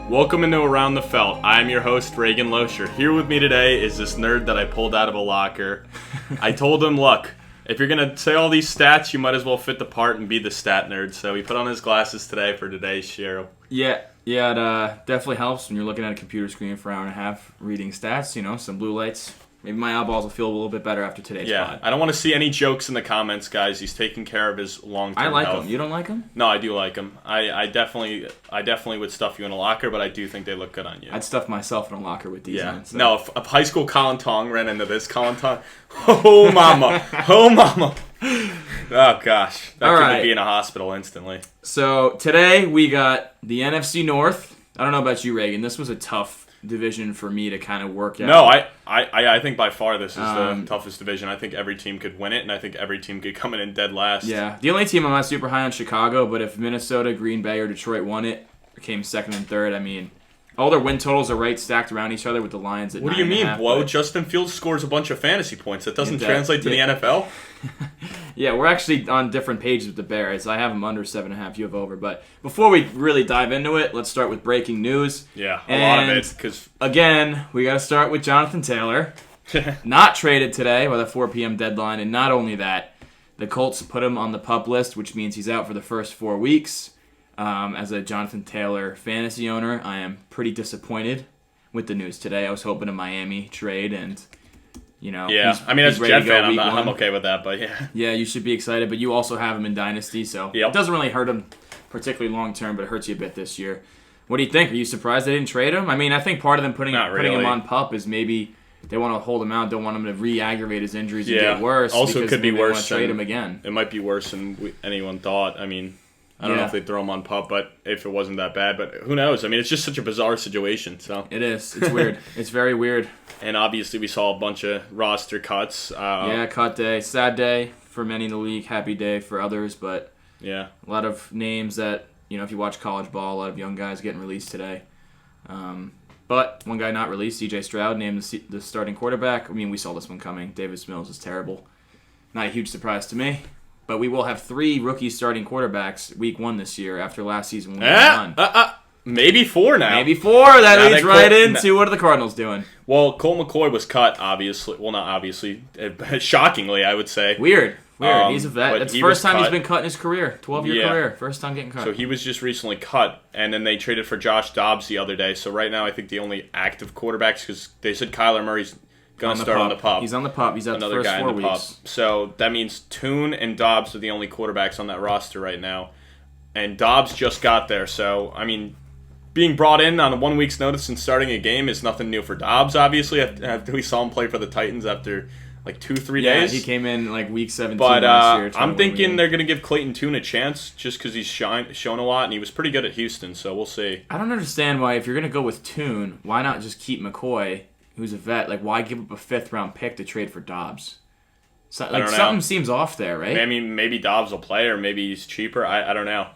Welcome into Around the Felt. I'm your host, Reagan Losher. Here with me today is this nerd that I pulled out of a locker. I told him, look, if you're going to say all these stats, you might as well fit the part and be the stat nerd. So he put on his glasses today for today's show. Yeah, it definitely helps when you're looking at a computer screen for an hour and a half reading stats, some blue lights. Maybe my eyeballs will feel a little bit better after today's pod. I don't want to see any jokes in the comments, guys. He's taking care of his long-term I like health. them. You don't like them? No, I do like them. I definitely would stuff you in a locker, but I do think they look good on you. I'd stuff myself in a locker with these on. So. No, if high school Colin Tong ran into this Colin Tong, oh mama. Oh gosh, that could be in a hospital instantly. So today we got the NFC North. I don't know about you, Reagan. This was a tough division for me to kind of work out. No, I think by far this is the toughest division. I think every team could win it, and I think every team could come in dead last. Yeah, the only team I'm not super high on Chicago, but if Minnesota, Green Bay, or Detroit won it, came second and third, I mean, all their win totals are right stacked around each other with the Lions at 9.5. What do you mean, Blow? Justin Fields scores a bunch of fantasy points. That doesn't translate to the NFL? Yeah, we're actually on different pages with the Bears. I have them under 7.5. You have over. But before we really dive into it, let's start with breaking news. Yeah, a lot of it. Cause again, we got to start with Jonathan Taylor. Not traded today with a 4 p.m. deadline. And not only that, the Colts put him on the PUP list, which means he's out for the first 4 weeks. As a Jonathan Taylor fantasy owner, I am pretty disappointed with the news today. I was hoping a Miami trade and... as a Jet fan, I'm okay with that, but yeah. Yeah, you should be excited, but you also have him in Dynasty, so It doesn't really hurt him particularly long term, but it hurts you a bit this year. What do you think? Are you surprised they didn't trade him? I mean, I think part of them putting him on PUP is maybe they want to hold him out, don't want him to re-aggravate his injuries and get worse. Also, it could be worse. They want to trade him again. It might be worse than anyone thought. I mean, I don't know if they'd throw him on PUP, but if it wasn't that bad. But who knows? I mean, it's just such a bizarre situation. So it is. It's weird. It's very weird. And obviously, we saw a bunch of roster cuts. Cut day. Sad day for many in the league. Happy day for others. But a lot of names that, if you watch college ball, a lot of young guys getting released today. But one guy not released, C.J. Stroud, named the starting quarterback. I mean, we saw this one coming. Davis Mills is terrible. Not a huge surprise to me. But we will have 3 rookie starting quarterbacks week 1 this year after last season when we won. Maybe 4 now. Maybe 4. That leads right into what are the Cardinals doing? Well, Colt McCoy was cut, obviously. Well, not obviously. Shockingly, I would say. Weird. He's a vet. That's the first time he's been cut in his career. 12-year career. First time getting cut. So he was just recently cut, and then they traded for Josh Dobbs the other day. So right now I think the only active quarterbacks, because they said Kyler Murray's going to start on the PUP. He's on the PUP. He's out the first 4 weeks. So that means Toon and Dobbs are the only quarterbacks on that roster right now. And Dobbs just got there. So, I mean, being brought in on a 1 week's notice and starting a game is nothing new for Dobbs, obviously. After we saw him play for the Titans after like 2-3 days. Yeah, he came in like week 17 but, last year. I'm thinking they're going to give Clayton Tune a chance just because he's shown a lot, and he was pretty good at Houston, so we'll see. I don't understand why, if you're going to go with Tune, why not just keep McCoy, who's a vet? Like, why give up a 5th-round pick to trade for Dobbs? So, like, something seems off there, right? I mean, maybe Dobbs will play, or maybe he's cheaper. I don't know.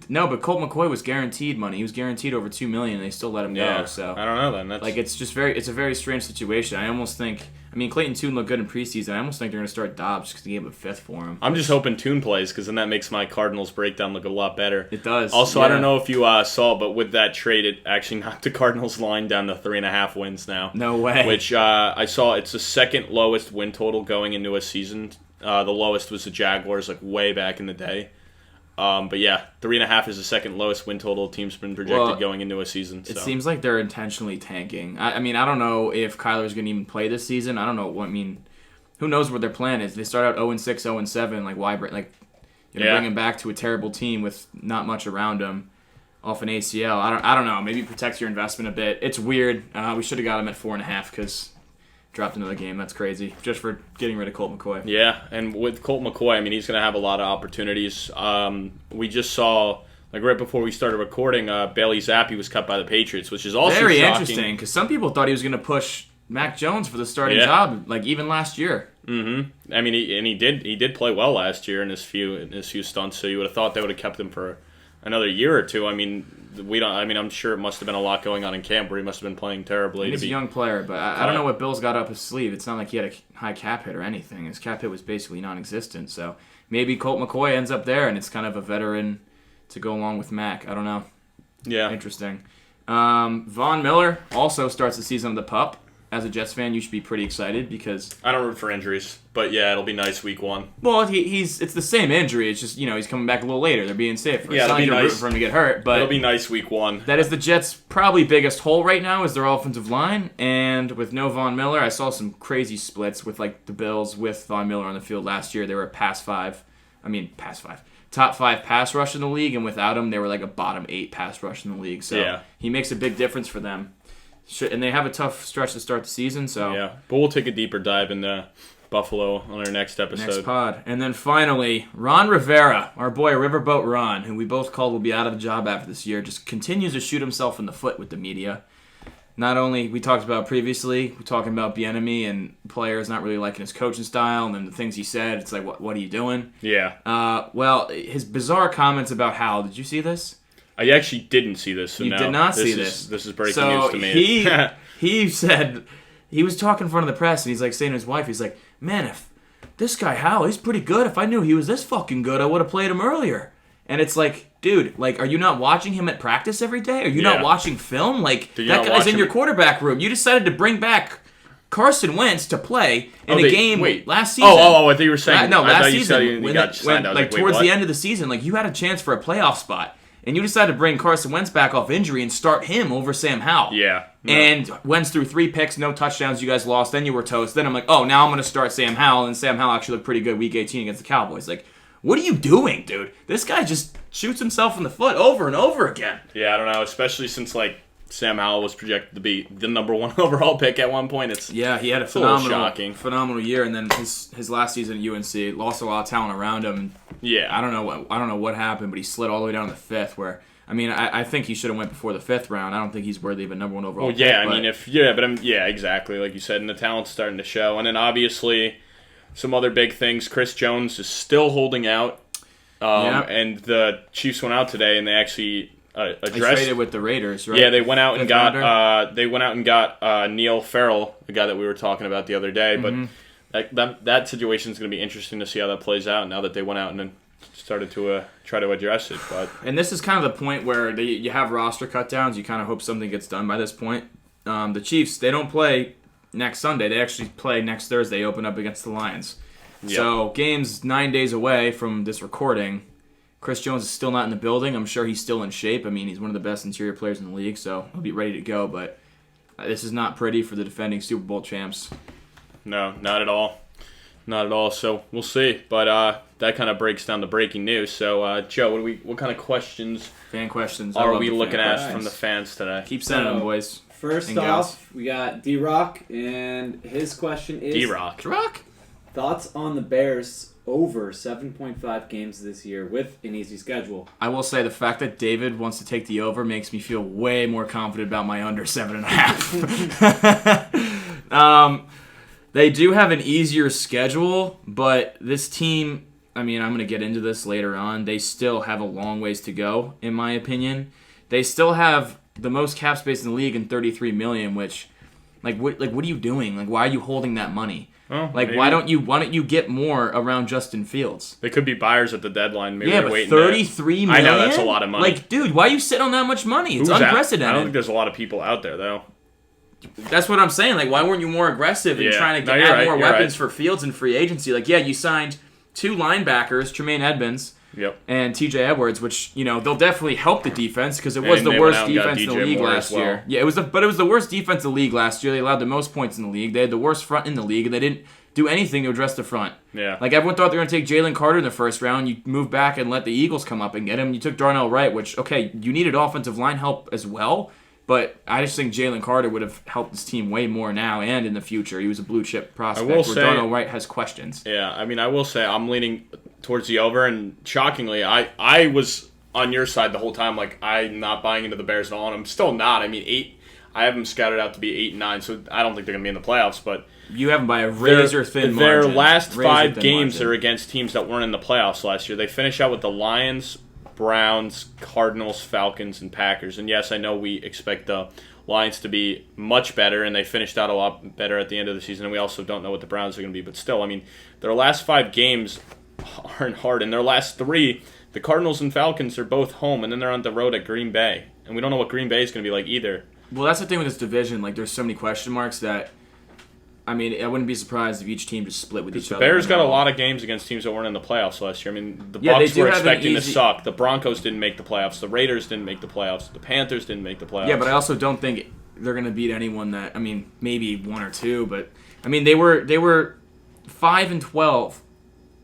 No, but Colt McCoy was guaranteed money. He was guaranteed over $2 million. They still let him go. So I don't know then. It's a very strange situation. I almost think. I mean, Clayton Tune looked good in preseason. I almost think they're going to start Dobbs because they gave him a 5th for him. I'm just hoping Tune plays because then that makes my Cardinals breakdown look a lot better. It does. Also, I don't know if you saw, but with that trade, it actually knocked the Cardinals line down to 3.5 wins now. No way. Which I saw. It's the second lowest win total going into a season. The lowest was the Jaguars, like way back in the day. But yeah, 3.5 is the second lowest win total a team's been projected going into a season. So. It seems like they're intentionally tanking. I mean, I don't know if Kyler's going to even play this season. I don't know. I mean, who knows what their plan is? They start out 0-6, 0-7. Like, why bring him back to a terrible team with not much around him off an ACL? I don't know. Maybe protect your investment a bit. It's weird. We should have got him at 4.5 because dropped another game. That's crazy. Just for getting rid of Colt McCoy. Yeah, and with Colt McCoy, I mean, he's going to have a lot of opportunities. We just saw, like right before we started recording, Bailey Zappi was cut by the Patriots, which is also very shocking. Interesting, because some people thought he was going to push Mac Jones for the starting job, like even last year. Mm-hmm. I mean, he did play well last year in his few stunts, so you would have thought they would have kept him for another year or two. I mean, I'm sure it must have been a lot going on in camp where he must have been playing terribly. He's a young player, but I don't know what Bill's got up his sleeve. It's not like he had a high cap hit or anything. His cap hit was basically non-existent. So maybe Colt McCoy ends up there, and it's kind of a veteran to go along with Mac. I don't know. Yeah. Interesting. Von Miller also starts the season on the PUP. As a Jets fan, you should be pretty excited because I don't root for injuries, but yeah, it'll be nice week 1. Well, it's the same injury. It's just he's coming back a little later. They're being safer. Yeah, it's not like it'll be you're nice rooting for him to get hurt, but it'll be nice week 1. That is the Jets' probably biggest hole right now is their offensive line, and with no Von Miller, I saw some crazy splits with like the Bills with Von Miller on the field last year. They were top 5 pass rush in the league, and without him, they were like a bottom 8 pass rush in the league. So he makes a big difference for them. And they have a tough stretch to start the season. So yeah, but we'll take a deeper dive into Buffalo on our next episode. Next pod. And then finally, Ron Rivera, our boy Riverboat Ron, who we both called will be out of a job after this year, just continues to shoot himself in the foot with the media. Not only we talked about previously, we're talking about Bieniemy and players not really liking his coaching style, and then the things he said. It's like, what are you doing? Yeah. Well, his bizarre comments about Hal. Did you see this? I actually didn't see this. So you did not see this. This is breaking news to me. He said he was talking in front of the press, and he's like saying to his wife, he's like, "Man, if this guy Hal, he's pretty good. If I knew he was this fucking good, I would have played him earlier." And it's like, dude, like, are you not watching him at practice every day? Are you not watching film? Like, that guy's in your quarterback room. You decided to bring back Carson Wentz to play in a game last season. Oh, I thought you were saying. Last season. He got signed. Like, towards the end of the season, like, you had a chance for a playoff spot. And you decided to bring Carson Wentz back off injury and start him over Sam Howell. Yeah. No. And Wentz threw 3 picks, no touchdowns. You guys lost. Then you were toast. Then I'm like, oh, now I'm going to start Sam Howell. And Sam Howell actually looked pretty good week 18 against the Cowboys. Like, what are you doing, dude? This guy just shoots himself in the foot over and over again. Yeah, I don't know. Especially since, like, Sam Howell was projected to be the number 1 overall pick at one point. He had a phenomenal year. And then his last season at UNC lost a lot of talent around him. Yeah. I don't know what happened, but he slid all the way down to the 5th where... I mean, I think he should have went before the 5th round. I don't think he's worthy of a number 1 overall. Well, yeah, exactly. Like you said, and the talent's starting to show. And then obviously, some other big things. Chris Jones is still holding out, and the Chiefs went out today, and they actually addressed. They traded with the Raiders, right? Yeah, they went out and got Neil Farrell, the guy that we were talking about the other day. But that situation is going to be interesting to see how that plays out now that they went out and then started to try to address it. And this is kind of the point where you have roster cutdowns. You kind of hope something gets done by this point. The Chiefs, they don't play next Sunday. They actually play next Thursday, open up against the Lions. Yep. So game's 9 days away from this recording. Chris Jones is still not in the building. I'm sure he's still in shape. I mean, he's one of the best interior players in the league, so he'll be ready to go. But this is not pretty for the defending Super Bowl champs. No, not at all. Not at all. So we'll see. But that kind of breaks down the breaking news. So Joe, what kind of questions? Fan questions. Are we looking at from the fans today? Keep sending them, boys. First off, we got D-Rock, and his question is... D-Rock. Thoughts on the Bears over 7.5 games this year with an easy schedule? I will say the fact that David wants to take the over makes me feel way more confident about my under 7.5. They do have an easier schedule, but this team, I mean, I'm going to get into this later on. They still have a long ways to go, in my opinion. They still have the most cap space in the league in $33 million, which, what are you doing? Like, why are you holding that money? Oh, why don't you get more around Justin Fields? They could be buyers at the deadline. Maybe but $33 million? I know, that's a lot of money. Like, dude, why are you sitting on that much money? It's unprecedented. I don't think there's a lot of people out there, though. That's what I'm saying. Like, why weren't you more aggressive in trying to add more weapons for Fields in free agency? Like, you signed 2 linebackers, Tremaine Edmonds and TJ Edwards, which, they'll definitely help the defense because it was the worst defense in the league last year. Yeah, it was the worst defense in the league last year. They allowed the most points in the league. They had the worst front in the league, and they didn't do anything to address the front. Yeah. Like, everyone thought they were going to take Jalen Carter in the first round. You moved back and let the Eagles come up and get him. You took Darnell Wright, which, okay, you needed offensive line help as well. But I just think Jalen Carter would have helped this team way more now and in the future. He was a blue-chip prospect where Darnell Wright has questions. Yeah, I mean, I will say I'm leaning towards the over, and shockingly, I was on your side the whole time. Like, I'm not buying into the Bears at all, and I'm still not. I mean, I have them scouted out to be 8-9, so I don't think they're going to be in the playoffs. But you have them by a razor-thin margin. Their last 5 games are against teams that weren't in the playoffs last year. They finish out with the Lions, Browns, Cardinals, Falcons, and Packers. And yes, I know we expect the Lions to be much better, and they finished out a lot better at the end of the season, and we also don't know what the Browns are going to be. But still, I mean, their last 5 games aren't hard. In their last 3, the Cardinals and Falcons are both home, and then they're on the road at Green Bay. And we don't know what Green Bay is going to be like either. Well, that's the thing with this division. Like, there's so many question marks that, I mean, I wouldn't be surprised if each team just split with each other. The Bears got a lot of games against teams that weren't in the playoffs last year. I mean, the Yeah, Bucs were expecting to suck. The Broncos didn't make the playoffs. The Raiders didn't make the playoffs. The Panthers didn't make the playoffs. Yeah, but I also don't think they're going to beat anyone that, I mean, maybe one or two, but, I mean, they were 5-12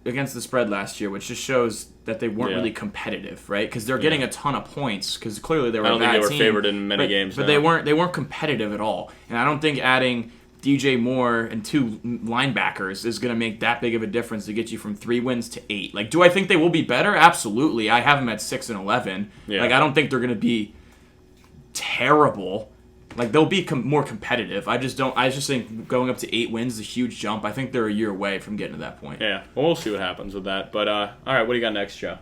against the spread last year, which just shows that they weren't really competitive, right? Because they're getting a ton of points, because clearly they were a bad team. I don't think they were favored in many games. But they weren't competitive at all. And I don't think adding DJ Moore and 2 linebackers is going to make that big of a difference to get you from 3 wins to 8. Like, do I think they will be better? Absolutely. I have them at 6-11. Yeah. Like, I don't think they're going to be terrible. Like, they'll be more competitive. I just think going up to 8 wins is a huge jump. I think they're a year away from getting to that point. Yeah, well, we'll see what happens with that. But, all right, what do you got next, Joe?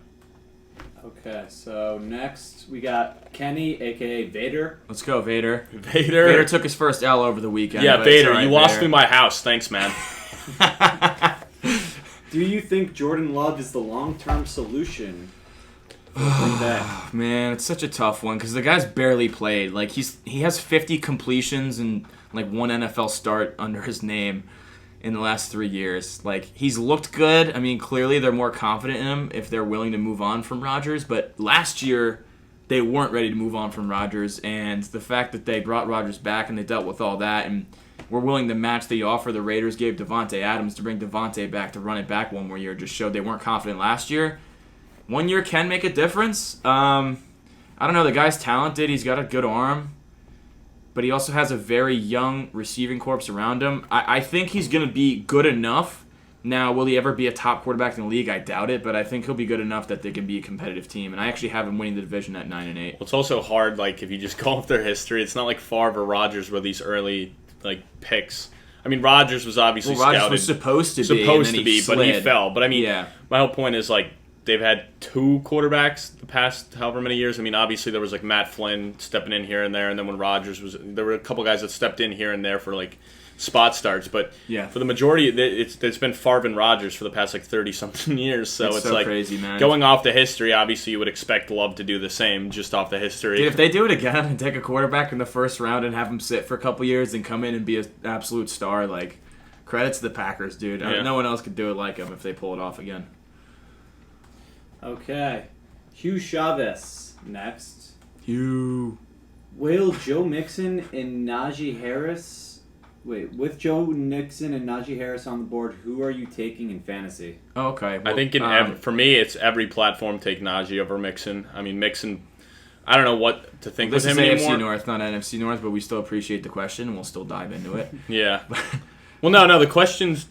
Okay, so next we got Kenny, a.k.a. Vader. Let's go, Vader. Vader took his first L over the weekend. Yeah, Vader, you lost me my house. Thanks, man. Do you think Jordan Love is the long-term solution? Man, it's such a tough one because the guy's barely played. Like, he has 50 completions and like 1 NFL start under his name in the last 3 years. Like, he's looked good. I mean, clearly they're more confident in him if they're willing to move on from Rodgers. But last year, they weren't ready to move on from Rodgers. And the fact that they brought Rodgers back and they dealt with all that and were willing to match the offer the Raiders gave Devontae Adams to bring Devontae back to run it back one more year just showed they weren't confident last year. 1 year can make a difference. I don't know. The guy's talented. He's got a good arm. But he also has a very young receiving corps around him. I think he's going to be good enough. Now, will he ever be a top quarterback in the league? I doubt it, but I think he'll be good enough that they can be a competitive team. And I actually have him winning the division at 9-8. Well, it's also hard, like, if you just go off their history, it's not like Favre or Rodgers were these early, like, picks. I mean, Rodgers was obviously scouted. Rodgers was supposed to be, but he fell. But, I mean, yeah. My whole point is, like, they've had 2 quarterbacks the past however many years. I mean, obviously there was like Matt Flynn stepping in here and there, and then when Rodgers was, there were a couple guys that stepped in here and there for like spot starts. But for the majority, it's been Favre and Rodgers for the past like 30-something years. So it's like crazy, man. Going off the history, obviously you would expect Love to do the same just off the history. Dude, if they do it again and take a quarterback in the first round and have him sit for a couple years and come in and be an absolute star, like, credit to the Packers, dude. I mean, no one else could do it like him if they pull it off again. Okay. Hugh Chavez next. Hugh. Will Joe Mixon and Najee Harris... Wait, with Joe Mixon and Najee Harris on the board, who are you taking in fantasy? Oh, okay. Well, I think for me, it's every platform take Najee over Mixon. I mean, Mixon... I don't know what to think with him anymore. This is AFC North, not NFC North, but we still appreciate the question, and we'll still dive into it. Yeah. Well, no. The questions.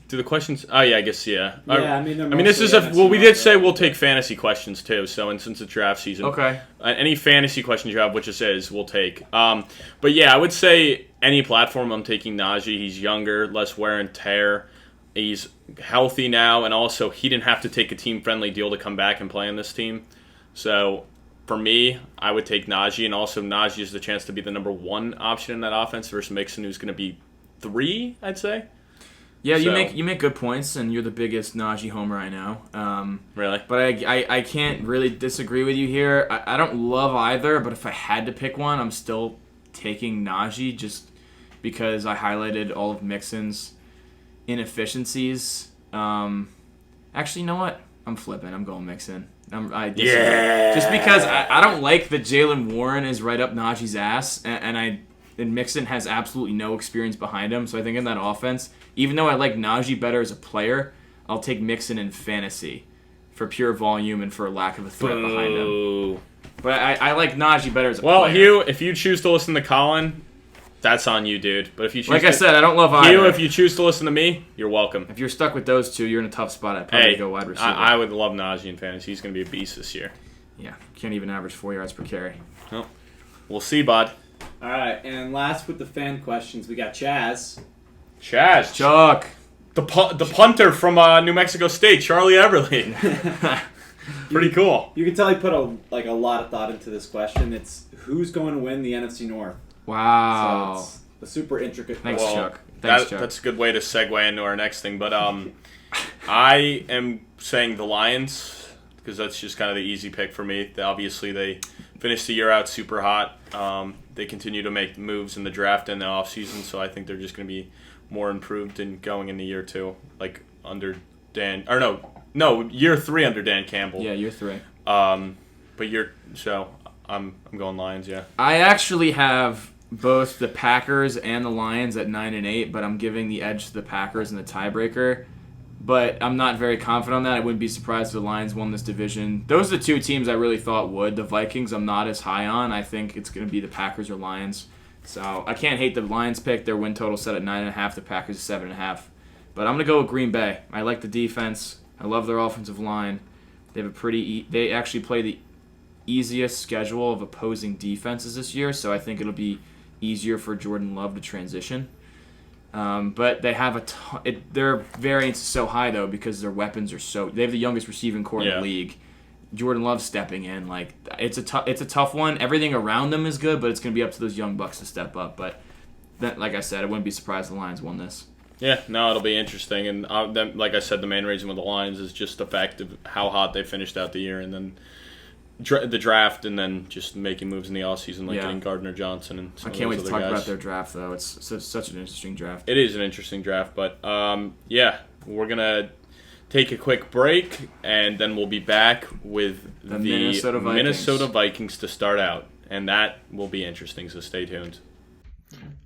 Oh, yeah. I guess yeah. Yeah, this is we did say we'll take fantasy questions too. So, and since it's draft season, okay. Any fantasy questions you have, which it says, we'll take. But yeah, I would say any platform I'm taking Najee. He's younger, less wear and tear. He's healthy now, and also he didn't have to take a team-friendly deal to come back and play on this team. So, for me, I would take Najee, and also Najee has the chance to be the number 1 option in that offense versus Mixon, who's going to be 3, I'd say. Yeah, you make good points, and you're the biggest Najee homer I know. Really? But I can't really disagree with you here. I don't love either, but if I had to pick one, I'm still taking Najee just because I highlighted all of Mixon's inefficiencies. Actually, you know what? I'm flipping. I'm going Mixon. I disagree. Yeah! Just because I don't like that Jalen Warren is right up Najee's ass, and Mixon has absolutely no experience behind him. So I think in that offense, even though I like Najee better as a player, I'll take Mixon in fantasy for pure volume and for a lack of a threat behind him. But I like Najee better as a player. Well, Hugh, if you choose to listen to Colin, that's on you, dude. But if you choose I said, I don't love either. Hugh, if you choose to listen to me, you're welcome. If you're stuck with those 2, you're in a tough spot. I'd probably go wide receiver. I would love Najee in fantasy. He's going to be a beast this year. Yeah, can't even average 4 yards per carry. Well, we'll see, bud. All right, and last with the fan questions, we got Chaz. Chuck. The punter from New Mexico State, Charlie Everly. Pretty cool. You can tell he put a lot of thought into this question. It's who's going to win the NFC North? Wow. So it's a super intricate Thanks, question. Chuck. Chuck. That's a good way to segue into our next thing. But I am saying the Lions because that's just kind of the easy pick for me. Obviously, they finished the year out super hot. They continue to make moves in the draft and the offseason, so I think they're just going to be more improved in going into year 2, like under Dan. Or no, year 3 under Dan Campbell. Yeah, year 3. So I'm going Lions. Yeah. I actually have both the Packers and the Lions at 9 and 8, but I'm giving the edge to the Packers in the tiebreaker. But I'm not very confident on that. I wouldn't be surprised if the Lions won this division. Those are the 2 teams I really thought would. The Vikings I'm not as high on. I think it's going to be the Packers or Lions. So I can't hate the Lions pick. Their win total set at 9.5. The Packers is 7.5. But I'm going to go with Green Bay. I like the defense. I love their offensive line. They have they actually play the easiest schedule of opposing defenses this year, so I think it'll be easier for Jordan Love to transition. But they have their variance is so high though because their weapons are they have the youngest receiving core in the league. Jordan Love stepping in, like it's a tough one. Everything around them is good, but it's going to be up to those young bucks to step up. But like I said, I wouldn't be surprised if the Lions won this. Yeah, no, it'll be interesting. And like I said, the main reason with the Lions is just the fact of how hot they finished out the year, and then the draft, and then just making moves in the offseason, like getting Gardner Johnson and some I can't wait to talk guys. about their draft, though. It's such an interesting draft. It is an interesting draft, but we're going to take a quick break, and then we'll be back with the Minnesota Vikings to start out, and that will be interesting, so stay tuned.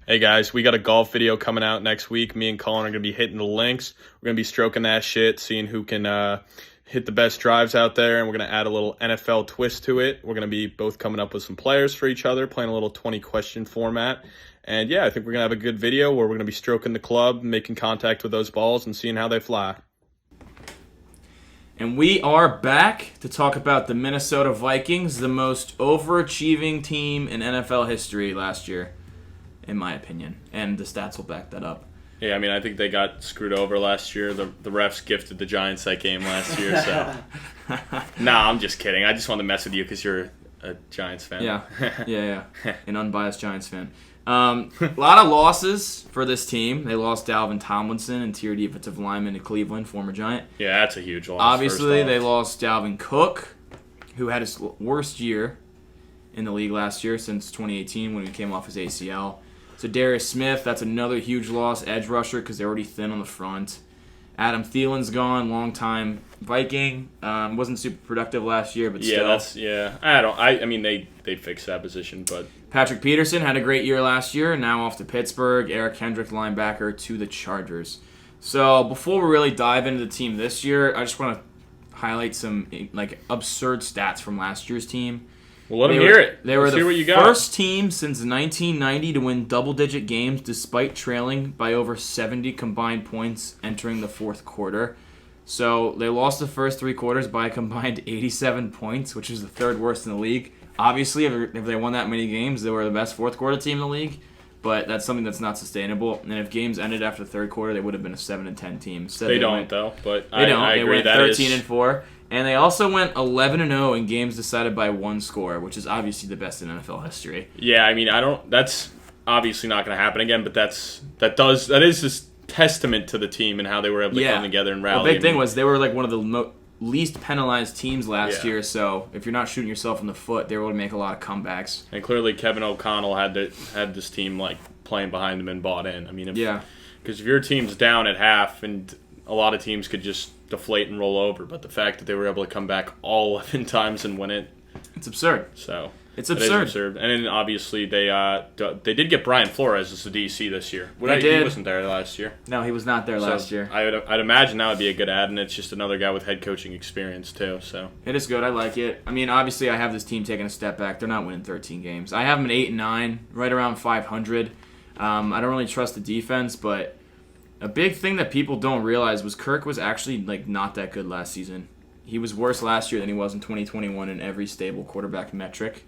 Hey guys, we got a golf video coming out next week. Me and Colin are going to be hitting the links. We're going to be stroking that shit, seeing who can hit the best drives out there, and we're going to add a little NFL twist to it. We're going to be both coming up with some players for each other, playing a little 20-question format. And yeah, I think we're going to have a good video where we're going to be stroking the club, making contact with those balls, and seeing how they fly. And we are back to talk about the Minnesota Vikings, the most overachieving team in NFL history last year, in my opinion. And the stats will back that up. Yeah, I mean, I think they got screwed over last year. The refs gifted the Giants that game last year. So, nah, I'm just kidding. I just wanted to mess with you because you're a Giants fan. Yeah. An unbiased Giants fan. A lot of losses for this team. They lost Dalvin Tomlinson, interior defensive lineman to Cleveland, former Giant. Yeah, that's a huge loss. Obviously, they lost Dalvin Cook, who had his worst year in the league last year since 2018 when he came off his ACL. So Darius Smith, that's another huge loss, edge rusher, because they're already thin on the front. Adam Thielen's gone, long-time Viking. Wasn't super productive last year, but still. I mean, they fixed that position, but Patrick Peterson had a great year last year, now off to Pittsburgh. Eric Kendrick, linebacker, to the Chargers. So before we really dive into the team this year, I just want to highlight some absurd stats from last year's team. Well, let them hear it. They were the first team since 1990 to win double-digit games despite trailing by over 70 combined points entering the fourth quarter. So they lost the first 3 quarters by a combined 87 points, which is the 3rd worst in the league. Obviously, if they won that many games, they were the best fourth-quarter team in the league. But that's something that's not sustainable. And if games ended after the 3rd quarter, they would have been a 7-10 team. Instead, they don't, though. But I agree. They went 13-4. And they also went 11-0 in games decided by 1 score, which is obviously the best in NFL history. Yeah, I mean, that's obviously not going to happen again, but that is just testament to the team and how they were able to come together and rally. The big thing was they were like one of the least penalized teams last year, so if you're not shooting yourself in the foot, they were able to make a lot of comebacks. And clearly Kevin O'Connell had this team playing behind him and bought in. I mean, because if your team's down at half, and a lot of teams could just deflate and roll over, but the fact that they were able to come back all 11 times and win it, it's absurd. So it's absurd. And then obviously they did get Brian Flores as the DC this year. He wasn't there last year. No, he was not there last year. I'd imagine that would be a good add, and it's just another guy with head coaching experience too. So it is good. I like it. I mean, obviously I have this team taking a step back. They're not winning 13 games. I have them at 8-9, right around 500. I don't really trust the defense, but a big thing that people don't realize was Kirk was actually not that good last season. He was worse last year than he was in 2021 in every stable quarterback metric.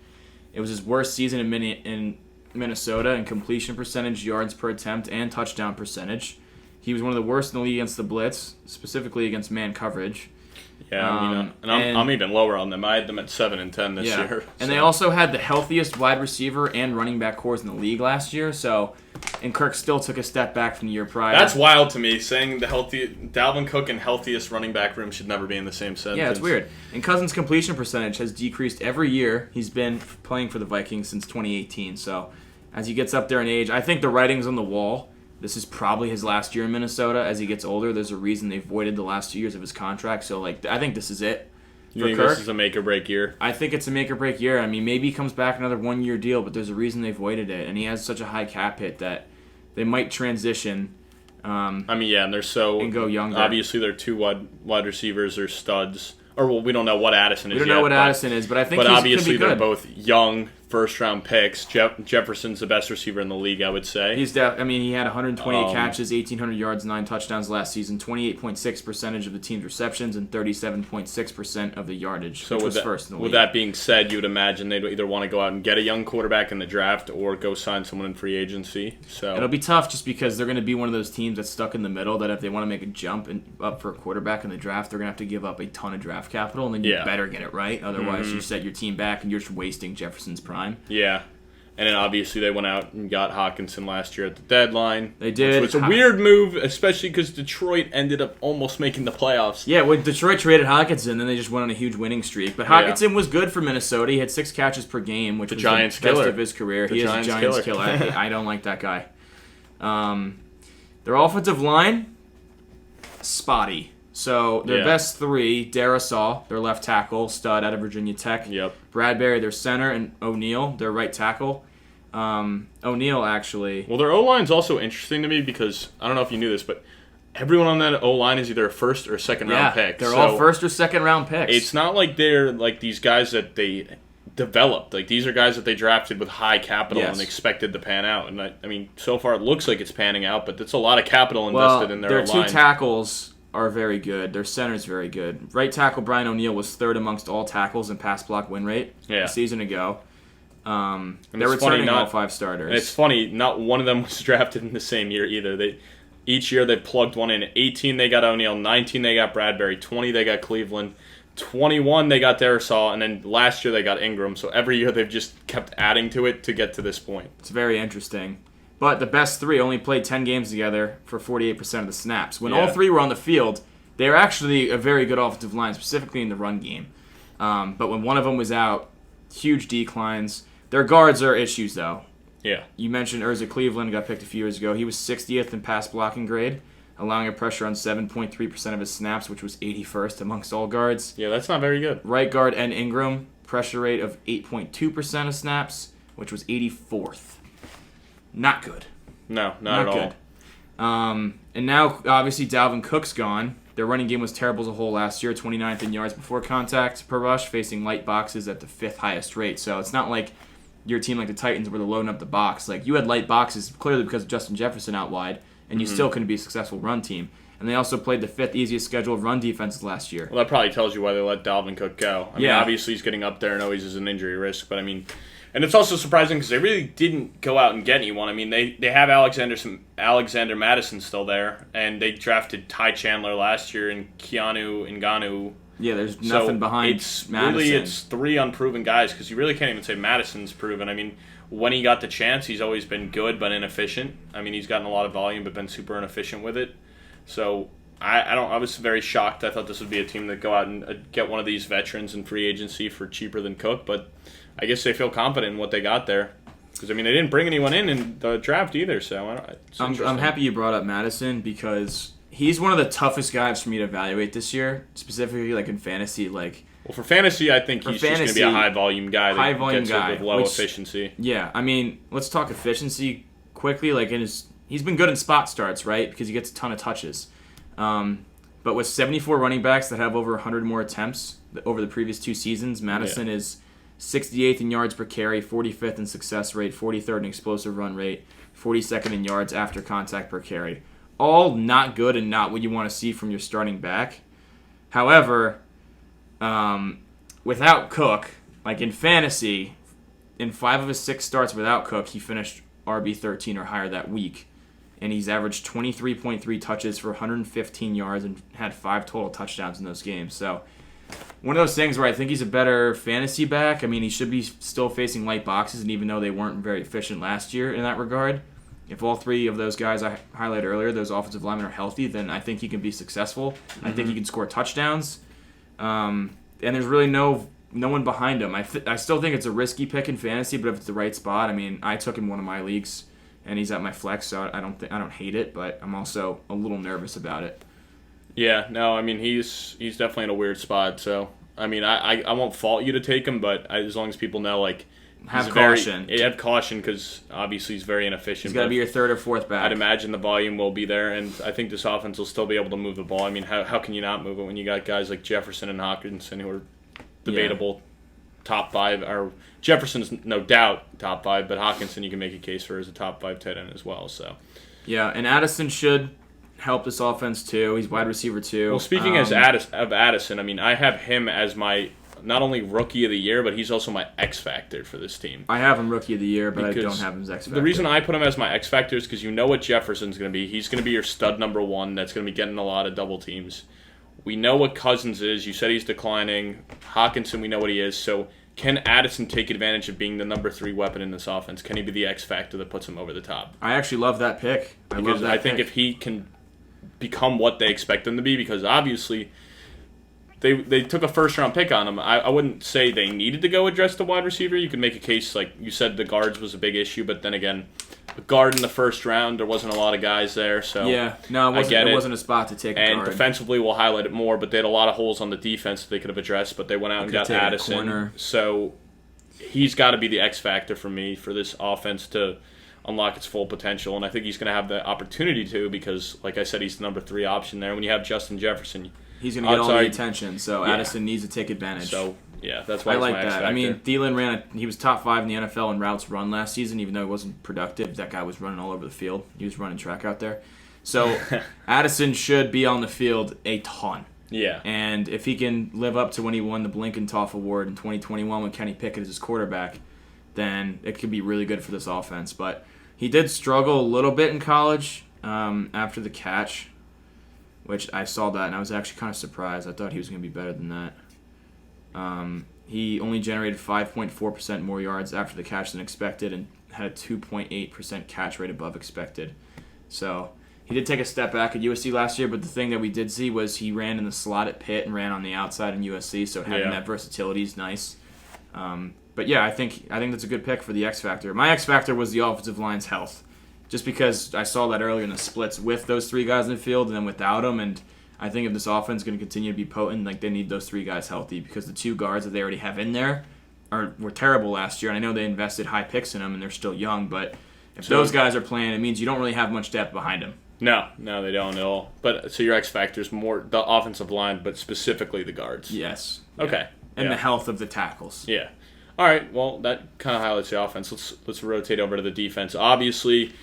It was his worst season in Minnesota in completion percentage, yards per attempt, and touchdown percentage. He was one of the worst in the league against the blitz, specifically against man coverage. Yeah, I'm even lower on them. I had them at 7-10 this year. And they also had the healthiest wide receiver and running back cores in the league last year. So And Kirk still took a step back from the year prior. That's wild to me, saying the Dalvin Cook and healthiest running back room should never be in the same sentence. Yeah, it's weird. And Cousins' completion percentage has decreased every year he's been playing for the Vikings since 2018. So as he gets up there in age, I think the writing's on the wall. This is probably his last year in Minnesota. As he gets older, there's a reason they voided the last 2 years of his contract. So, I think this is it. You think this is a make-or-break year? I think it's a make-or-break year. I mean, maybe he comes back another one-year deal, but there's a reason they voided it. And he has such a high cap hit that they might transition. And they're so... And go younger. Obviously, their two wide receivers are studs. Or, well, we don't know what Addison is yet. We don't know what Addison is, but I think he's going to be good. But obviously, they're both young, first-round picks. Jefferson's the best receiver in the league, I would say. He had 128 catches, 1,800 yards, 9 touchdowns last season, 28.6% of the team's receptions, and 37.6% of the yardage, which was first in the league. With that being said, you would imagine they'd either want to go out and get a young quarterback in the draft or go sign someone in free agency. So it'll be tough just because they're going to be one of those teams that's stuck in the middle that if they want to make a jump up for a quarterback in the draft, they're going to have to give up a ton of draft capital, and then you better get it right. Otherwise, you set your team back, and you're just wasting Jefferson's prime. Yeah. And then obviously they went out and got Hawkinson last year at the deadline. They did. Which was a weird move, especially because Detroit ended up almost making the playoffs. Yeah, when Detroit traded Hawkinson, then they just went on a huge winning streak. But Hawkinson was good for Minnesota. He had 6 catches per game, which was the best of his career. He is a Giants killer. I don't like that guy. Their offensive line, spotty. So their best 3, Darisaw, their left tackle, stud out of Virginia Tech. Yep. Bradbury, their center, and O'Neal, their right tackle. O'Neal, actually. Well, their O-line's also interesting to me because, I don't know if you knew this, but everyone on that O-line is either a first or second round pick. They're all first or second round picks. It's not like they're like these guys that they developed. Like, these are guys that they drafted with high capital and expected to pan out. And I mean, so far it looks like it's panning out, but that's a lot of capital invested in their O-line. Their 2 tackles are very good. Their center's very good. Right tackle Brian O'Neill was 3rd amongst all tackles in pass block win rate a season ago. They're returning all 5 starters. And it's funny, not one of them was drafted in the same year either. Each year they plugged one in. 18 they got O'Neill, 19 they got Bradbury, 20 they got Cleveland, 21 they got Darisaw, and then last year they got Ingram. So every year they've just kept adding to it to get to this point. It's very interesting. But the best 3 only played 10 games together for 48% of the snaps. When all 3 were on the field, they were actually a very good offensive line, specifically in the run game. But when one of them was out, huge declines. Their guards are issues, though. Yeah. You mentioned Urza Cleveland, got picked a few years ago. He was 60th in pass blocking grade, allowing a pressure on 7.3% of his snaps, which was 81st amongst all guards. Yeah, that's not very good. Right guard Ed Ingram, pressure rate of 8.2% of snaps, which was 84th. Not good. No, not at good. And now, obviously, Dalvin Cook's gone. Their running game was terrible as a whole last year, 29th in yards before contact per rush, facing light boxes at the 5th highest rate. So it's not like your team like the Titans where they're loading up the box. Like, you had light boxes clearly because of Justin Jefferson out wide, and you still couldn't be a successful run team. And they also played the 5th easiest schedule of run defenses last year. Well, that probably tells you why they let Dalvin Cook go. I mean, obviously he's getting up there and always is an injury risk, but I mean... And it's also surprising because they really didn't go out and get anyone. I mean, they have Alexander Madison still there, and they drafted Ty Chandler last year and Keanu Ngannou. Yeah, there's nothing behind Madison. It's 3 unproven guys because you really can't even say Madison's proven. I mean, when he got the chance, he's always been good but inefficient. I mean, he's gotten a lot of volume but been super inefficient with it. So I was very shocked. I thought this would be a team that go out and get one of these veterans in free agency for cheaper than Cook, but I guess they feel confident in what they got there. Because, I mean, they didn't bring anyone in the draft either, so I'm happy you brought up Madison because he's one of the toughest guys for me to evaluate this year, specifically like in fantasy. Well, for fantasy, I think he's just going to be a high-volume guy that gets it with low efficiency. Yeah, I mean, let's talk efficiency quickly. He's been good in spot starts, right, because he gets a ton of touches. But with 74 running backs that have over 100 more attempts over the previous 2 seasons, Madison is 68th in yards per carry, 45th in success rate, 43rd in explosive run rate, 42nd in yards after contact per carry. All not good and not what you want to see from your starting back. However, without Cook, like in fantasy, in 5 of his 6 starts without Cook, he finished RB13 or higher that week. And he's averaged 23.3 touches for 115 yards and had 5 total touchdowns in those games. So one of those things where I think he's a better fantasy back. I mean, he should be still facing light boxes, and even though they weren't very efficient last year in that regard, if all three of those guys I highlighted earlier, those offensive linemen, are healthy, then I think he can be successful. I think he can score touchdowns. And there's really no one behind him. I still think it's a risky pick in fantasy, but if it's the right spot, I mean, I took him in one of my leagues, and he's at my flex, so I don't hate it, but I'm also a little nervous about it. Yeah, no, I mean, he's definitely in a weird spot, so, I mean, I won't fault you to take him, but as long as people know, like, have caution. Have caution, because obviously he's very inefficient. He's got to be your third or fourth back. I'd imagine the volume will be there, and I think this offense will still be able to move the ball. I mean, how can you not move it when you got guys like Jefferson and Hockenson who are debatable top 5, or Jefferson's no doubt top 5, but Hockenson you can make a case for as a top 5 tight end as well. So yeah, and Addison should help this offense too. He's wide receiver too. Well, speaking of Addison, I mean, I have him as my not only rookie of the year, but he's also my X factor for this team. I have him rookie of the year, but I don't have him as X factor. The reason I put him as my X factor is because you know what Jefferson's going to be. He's going to be your stud number 1 that's going to be getting a lot of double teams. We know what Cousins is. You said he's declining. Hockenson, we know what he is. So can Addison take advantage of being the number 3 weapon in this offense? Can he be the X factor that puts him over the top? I actually love that pick. I think if he can become what they expect him to be, because obviously they took a first-round pick on him. I wouldn't say they needed to go address the wide receiver. You could make a case, like you said, the guards was a big issue, but then again, a guard in the first round, there wasn't a lot of guys there. So yeah, no, it wasn't a spot to take a guard. And defensively, we'll highlight it more, but they had a lot of holes on the defense that they could have addressed, but they went out and got Addison. So he's got to be the X factor for me for this offense to unlock its full potential, and I think he's going to have the opportunity to, because, like I said, he's the number 3 option there. When you have Justin Jefferson, he's going to get all the attention, so Addison needs to take advantage. So, yeah, that's why I like my that. X factor. I mean, Thielen he was top 5 in the NFL in routes run last season, even though he wasn't productive. That guy was running all over the field. He was running track out there. So, Addison should be on the field a ton. Yeah. And if he can live up to when he won the Blinkentoff Award in 2021 with Kenny Pickett as his quarterback, then it could be really good for this offense. But he did struggle a little bit in college after the catch, which I saw that, and I was actually kind of surprised. I thought he was going to be better than that. He only generated 5.4% more yards after the catch than expected and had a 2.8% catch rate above expected. So he did take a step back at USC last year, but the thing that we did see was he ran in the slot at Pitt and ran on the outside in USC, so having that versatility is nice. But yeah, I think that's a good pick for the X factor. My X factor was the offensive line's health, just because I saw that earlier in the splits with those 3 guys in the field and then without them. And I think if this offense is going to continue to be potent, like they need those 3 guys healthy, because the 2 guards that they already have in there were terrible last year. And I know they invested high picks in them and they're still young, but if those guys are playing, it means you don't really have much depth behind them. No, they don't at all. But so your X factor is more the offensive line, but specifically the guards. Yes. Okay. And the health of the tackles. Yeah. All right, well, that kind of highlights the offense. Let's rotate over to the defense. Obviously,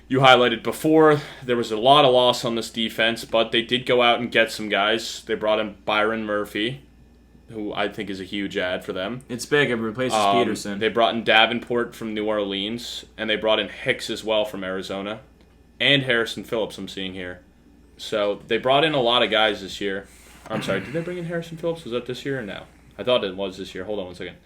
you highlighted before, there was a lot of loss on this defense, but they did go out and get some guys. They brought in Byron Murphy, who I think is a huge add for them. It's big. It replaces Peterson. They brought in Davenport from New Orleans, and they brought in Hicks as well from Arizona, and Harrison Phillips I'm seeing here. So they brought in a lot of guys this year. I'm sorry, did they bring in Harrison Phillips? Was that this year or no? I thought it was this year. Hold on one second.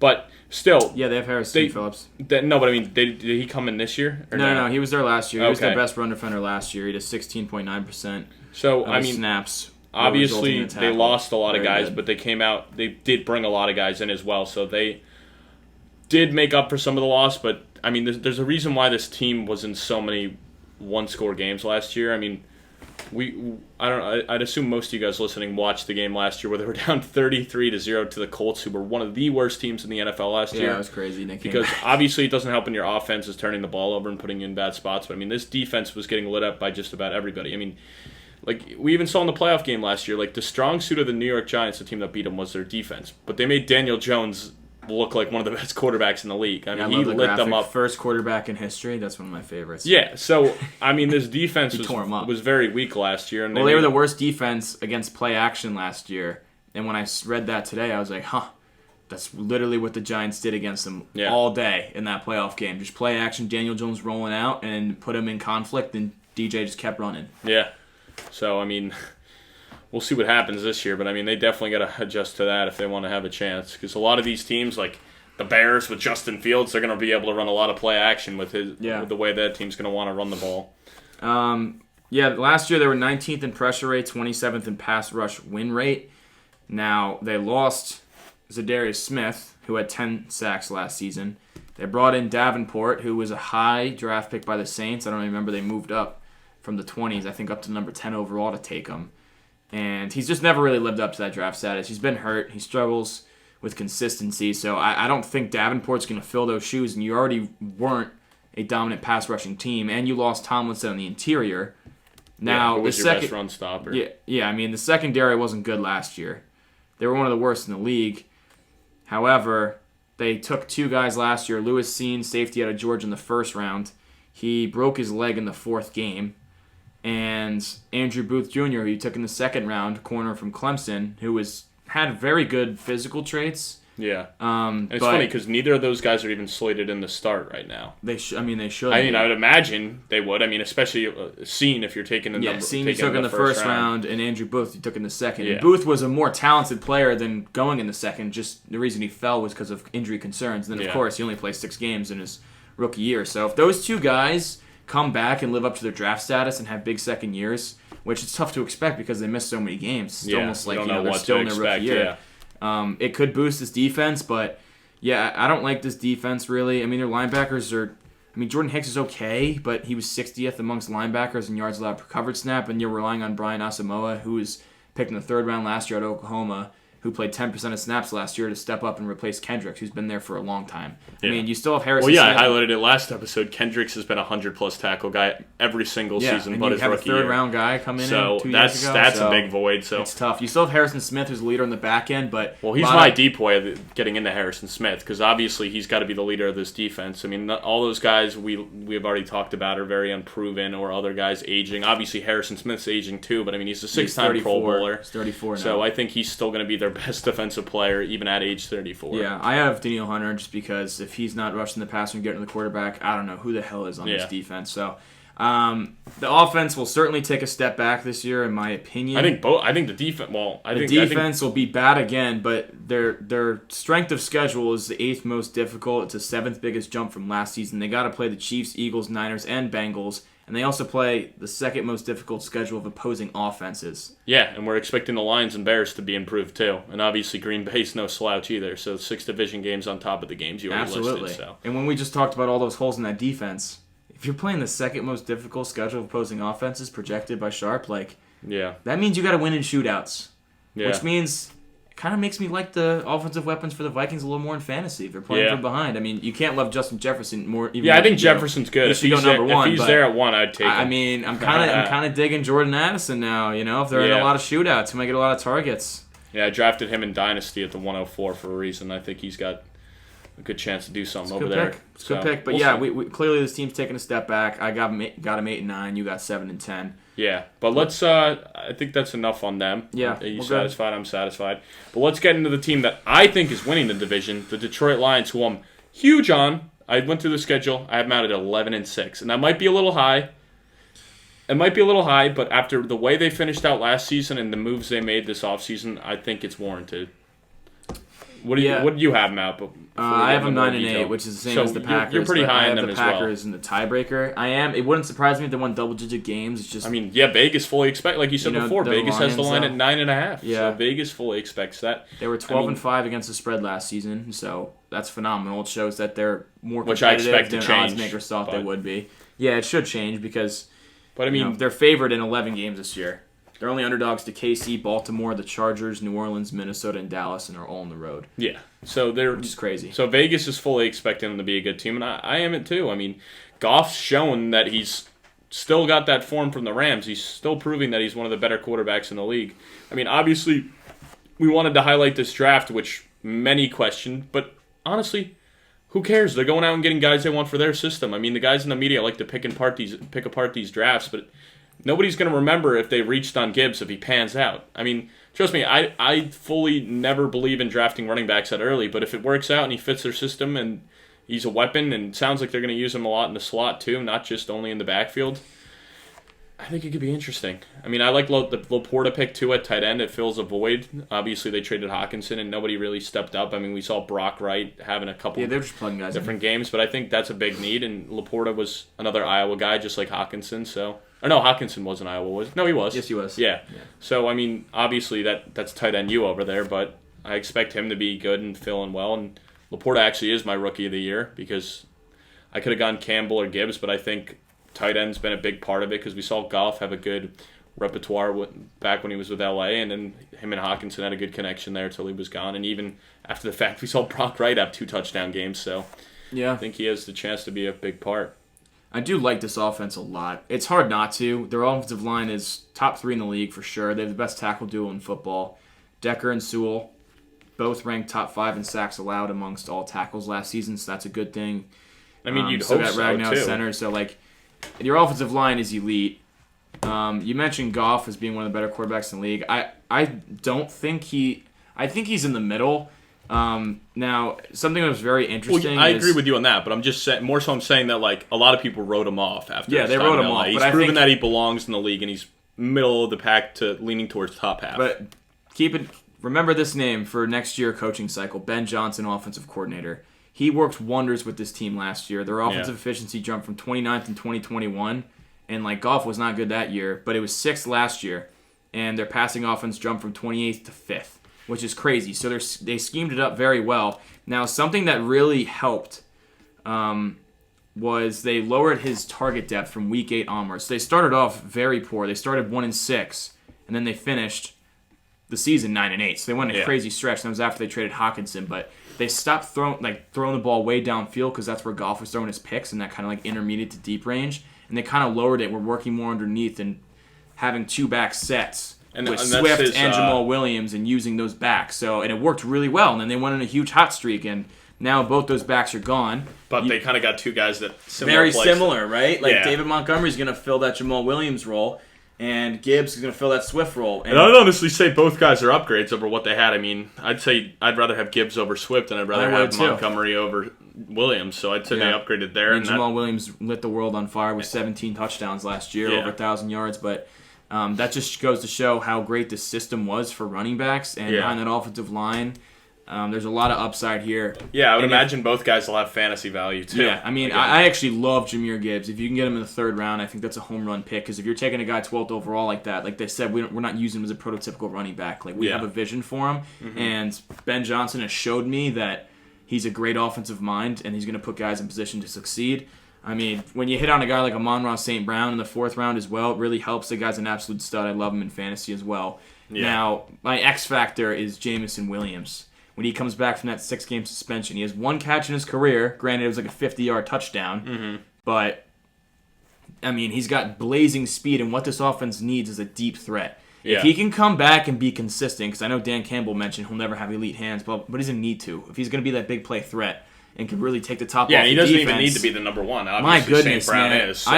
But still, yeah, they have Harrison Phillips. No, but I mean, did he come in this year? Or no, he was there last year. He was their best run defender last year. He did 16.9%. So I mean, snaps. Obviously, they lost a lot of guys, but they came out. They did bring a lot of guys in as well. So they did make up for some of the loss. But I mean, there's a reason why this team was in so many one-score games last year. I mean, I'd assume most of you guys listening watched the game last year where they were down 33-0 to the Colts, who were one of the worst teams in the NFL last year. Yeah, it was crazy. Because obviously it doesn't help when your offense is turning the ball over and putting you in bad spots. But I mean, this defense was getting lit up by just about everybody. I mean, like we even saw in the playoff game last year, like the strong suit of the New York Giants, the team that beat them, was their defense. But they made Daniel Jones look like one of the best quarterbacks in the league. I mean, he lit them up. First quarterback in history. That's one of my favorites. Yeah, so, I mean, this defense was very weak last year. And they were the worst defense against play action last year. And when I read that today, I was like, that's literally what the Giants did against them all day in that playoff game. Just play action, Daniel Jones rolling out, and put him in conflict, and DJ just kept running. Yeah. So, I mean, we'll see what happens this year, but I mean, they definitely got to adjust to that if they want to have a chance. Because a lot of these teams, like the Bears with Justin Fields, they're going to be able to run a lot of play action with the way that team's going to want to run the ball. Last year they were 19th in pressure rate, 27th in pass rush win rate. Now, they lost Zadarius Smith, who had 10 sacks last season. They brought in Davenport, who was a high draft pick by the Saints. I don't remember. They moved up from the 20s, I think up to number 10 overall to take him. And he's just never really lived up to that draft status. He's been hurt. He struggles with consistency. So I don't think Davenport's going to fill those shoes. And you already weren't a dominant pass rushing team. And you lost Tomlinson on the interior. Now, who was your best run stopper? Yeah. I mean, the secondary wasn't good last year. They were one of the worst in the league. However, they took two guys last year. Lewis Seen, safety out of Georgia in the first round. He broke his leg in the fourth game. And Andrew Booth Jr., who you took in the second round, corner from Clemson, who had very good physical traits. Yeah. And it's funny because neither of those guys are even slated in the start right now. They should. I would imagine they would. I mean, especially Seen if you're taking the number. Yeah, Seen you took in the first round, and Andrew Booth you took in the second. Yeah. Booth was a more talented player than going in the second. Just the reason he fell was because of injury concerns. And then, of course, he only played 6 games in his rookie year. So if those two guys come back and live up to their draft status and have big second years, which is tough to expect because they missed so many games. It's almost like they're still in their rookie year. Yeah. It could boost this defense, but I don't like this defense really. I mean, their linebackers are. I mean, Jordan Hicks is okay, but he was 60th amongst linebackers in yards allowed per coverage snap, and you're relying on Brian Asamoah, who was picked in the 3rd round last year at Oklahoma, who played 10% of snaps last year to step up and replace Kendricks, who's been there for a long time. Yeah. I mean, you still have Harrison Smith. I highlighted it last episode. Kendricks has been a 100-plus tackle guy every single season, but his rookie year. You have a 3rd-round guy come in 2 years ago. That's a big void. So it's tough. You still have Harrison Smith, who's the leader on the back end, but he's my decoy getting into Harrison Smith because obviously he's got to be the leader of this defense. I mean, all those guys we've already talked about are very unproven, or other guys aging. Obviously, Harrison Smith's aging too, but I mean, he's a 6-time Pro Bowler. He's 34 now. So I think he's still going to be their best defensive player even at age 34. Yeah, I have Danielle Hunter just because if he's not rushing the passer and getting to the quarterback, I don't know who the hell is on this defense. So the offense will certainly take a step back this year, in my opinion. I think the defense. The defense will be bad again, but their strength of schedule is the 8th most difficult. It's the 7th biggest jump from last season. They got to play the Chiefs, Eagles, Niners, and Bengals. And they also play the 2nd most difficult schedule of opposing offenses. Yeah, and we're expecting the Lions and Bears to be improved too. And obviously Green Bay's no slouch either. So 6 division games on top of the games you already listed. So. And when we just talked about all those holes in that defense, if you're playing the 2nd most difficult schedule of opposing offenses projected by Sharp, that means you got to win in shootouts. Yeah. Which means it kind of makes me like the offensive weapons for the Vikings a little more in fantasy. If they're playing from behind. I mean, you can't love Justin Jefferson more. I think Jefferson's good. If he's there at 1, I'd take him. I mean, I'm kind of digging Jordan Addison now. You know, if they're in a lot of shootouts, he might get a lot of targets. Yeah, I drafted him in Dynasty at the 104 for a reason. I think he's got a good chance to do something over there. It's a good pick. But we clearly this team's taking a step back. I got him 8-9. You got 7-10. Yeah, but let's. I think that's enough on them. Yeah, are you satisfied? I'm satisfied. But let's get into the team that I think is winning the division, the Detroit Lions, who I'm huge on. I went through the schedule. I have them out at 11-6, and that might be a little high. It might be a little high, but after the way they finished out last season and the moves they made this offseason, I think it's warranted. What do you have them out? I have them 9-8, which is the same as the Packers. You're pretty high on them as well. I have the Packers in the tiebreaker. I am. It wouldn't surprise me if they won double-digit games. It's just. I mean, Vegas fully expects, like you said before. Vegas has the line at 9.5. Yeah, so Vegas fully expects that. They were 12-5 against the spread last season, so that's phenomenal. It shows that they're more competitive than oddsmakers thought they would be. Yeah, it should change because. But I mean, they're favored in 11 games this year. They're only underdogs to KC, Baltimore, the Chargers, New Orleans, Minnesota, and Dallas, and are all on the road. Yeah, so they're which is crazy. So Vegas is fully expecting them to be a good team, and I am it too. I mean, Goff's shown that he's still got that form from the Rams. He's still proving that he's one of the better quarterbacks in the league. I mean, obviously, we wanted to highlight this draft, which many questioned, but honestly, who cares? They're going out and getting guys they want for their system. I mean, the guys in the media like to pick apart these drafts, but nobody's going to remember if they reached on Gibbs if he pans out. I mean, trust me, I fully never believe in drafting running backs that early, but if it works out and he fits their system and he's a weapon, and it sounds like they're going to use him a lot in the slot too, not just only in the backfield, I think it could be interesting. I mean, I like the Laporta pick, too, at tight end. It fills a void. Obviously, they traded Hawkinson, and nobody really stepped up. I mean, we saw Brock Wright having a couple they're just plugging guys different games, but I think that's a big need, and Laporta was another Iowa guy, just like Hawkinson, so... Or no, Hawkinson wasn't Iowa, was he? No, he was. Yes, he was. Yeah. So, I mean, obviously, that's tight end you over there, but I expect him to be good and filling well, and Laporta actually is my rookie of the year, because I could have gone Campbell or Gibbs, but I think... tight end's been a big part of it because we saw Goff have a good repertoire back when he was with LA, and then him and Hawkinson had a good connection there until he was gone. And even after the fact, we saw Brock Wright have 2 touchdown games, so I think he has the chance to be a big part. I do like this offense a lot. It's hard not to. Their offensive line is top 3 in the league for sure. They have the best tackle duo in football. Decker and Sewell both ranked top 5 in sacks allowed amongst all tackles last season, so that's a good thing. I mean, you'd hope so, Ragnow too. Center, so your offensive line is elite. You mentioned Goff as being one of the better quarterbacks in the league. I don't think I think he's in the middle. Now, something that was very interesting. Well, I agree with you on that, but I'm just saying, more so I'm saying that a lot of people wrote him off after. Yeah, they wrote him off. He's proven that he belongs in the league, and he's middle of the pack to leaning towards top half. But remember this name for next year coaching cycle: Ben Johnson, offensive coordinator. He worked wonders with this team last year. Their offensive efficiency jumped from 29th in 2021, and Goff was not good that year, but it was 6th last year, and their passing offense jumped from 28th to 5th, which is crazy. So they schemed it up very well. Now, something that really helped was they lowered his target depth from week 8 onwards. So they started off very poor. They started 1-6, and then they finished the season 9-8. So they went a crazy stretch. That was after they traded Hawkinson, but they stopped throwing the ball way downfield because that's where Goff was throwing his picks, and that kind of intermediate to deep range. And they kind of lowered it. We're working more underneath and having 2-back sets with Swift and Jamal Williams and using those backs. And it worked really well. And then they went on a huge hot streak, and now both those backs are gone. But they kind of got 2 guys that similar, right? David Montgomery's going to fill that Jamal Williams role, and Gibbs is going to fill that Swift role. And I'd honestly say both guys are upgrades over what they had. I mean, I'd say I'd rather have Gibbs over Swift, and I'd rather have Montgomery over Williams. So I'd say they upgraded there. And Jamal Williams lit the world on fire with 17 touchdowns last year, over 1,000 yards. But that just goes to show how great this system was for running backs. And behind that offensive line, there's a lot of upside here. Yeah, I would imagine both guys will have fantasy value, too. Yeah, I mean, I actually love Jahmyr Gibbs. If you can get him in the 3rd round, I think that's a home run pick. Because if you're taking a guy 12th overall like that, like they said, we're not using him as a prototypical running back. We have a vision for him. Mm-hmm. And Ben Johnson has showed me that he's a great offensive mind, and he's going to put guys in position to succeed. I mean, when you hit on a guy like Amon-Ra St. Brown in the 4th round as well, it really helps. The guy's an absolute stud. I love him in fantasy as well. Yeah. Now, my X factor is Jameson Williams. When he comes back from that 6-game suspension, he has 1 catch in his career. Granted, it was a 50-yard touchdown. But, I mean, he's got blazing speed, and what this offense needs is a deep threat. Yeah. If he can come back and be consistent, because I know Dan Campbell mentioned he'll never have elite hands, but he doesn't need to. If he's going to be that big play threat and can really take the top off the defense. Yeah, he doesn't even need to be the number 1. Obviously, my goodness, St. Brown man. is. So.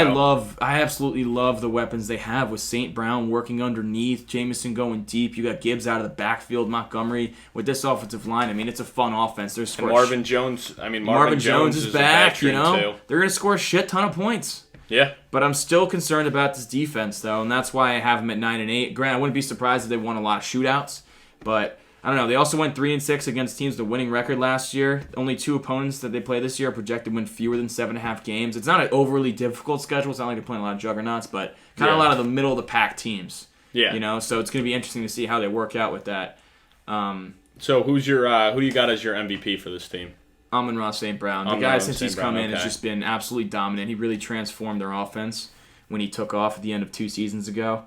I absolutely love the weapons they have with St. Brown working underneath, Jameson going deep. You got Gibbs out of the backfield, Montgomery with this offensive line. I mean, it's a fun offense. And Marvin Jones. I mean, Marvin Jones is back. Too. They're going to score a shit ton of points. Yeah. But I'm still concerned about this defense, though, and that's why I have them at 9-8. Granted, I wouldn't be surprised if they won a lot of shootouts, but I don't know. They also went 3-6 against teams with a winning record last year. Only 2 opponents that they play this year are projected to win fewer than 7.5 games. It's not an overly difficult schedule. It's not like they're playing a lot of juggernauts, but kind of a lot of the middle of the pack teams. Yeah. So it's going to be interesting to see how they work out with that. So who do you got as your MVP for this team? Amon-Ra St. Brown. The guy, since he's come in, has just been absolutely dominant. He really transformed their offense when he took off at the end of 2 seasons ago.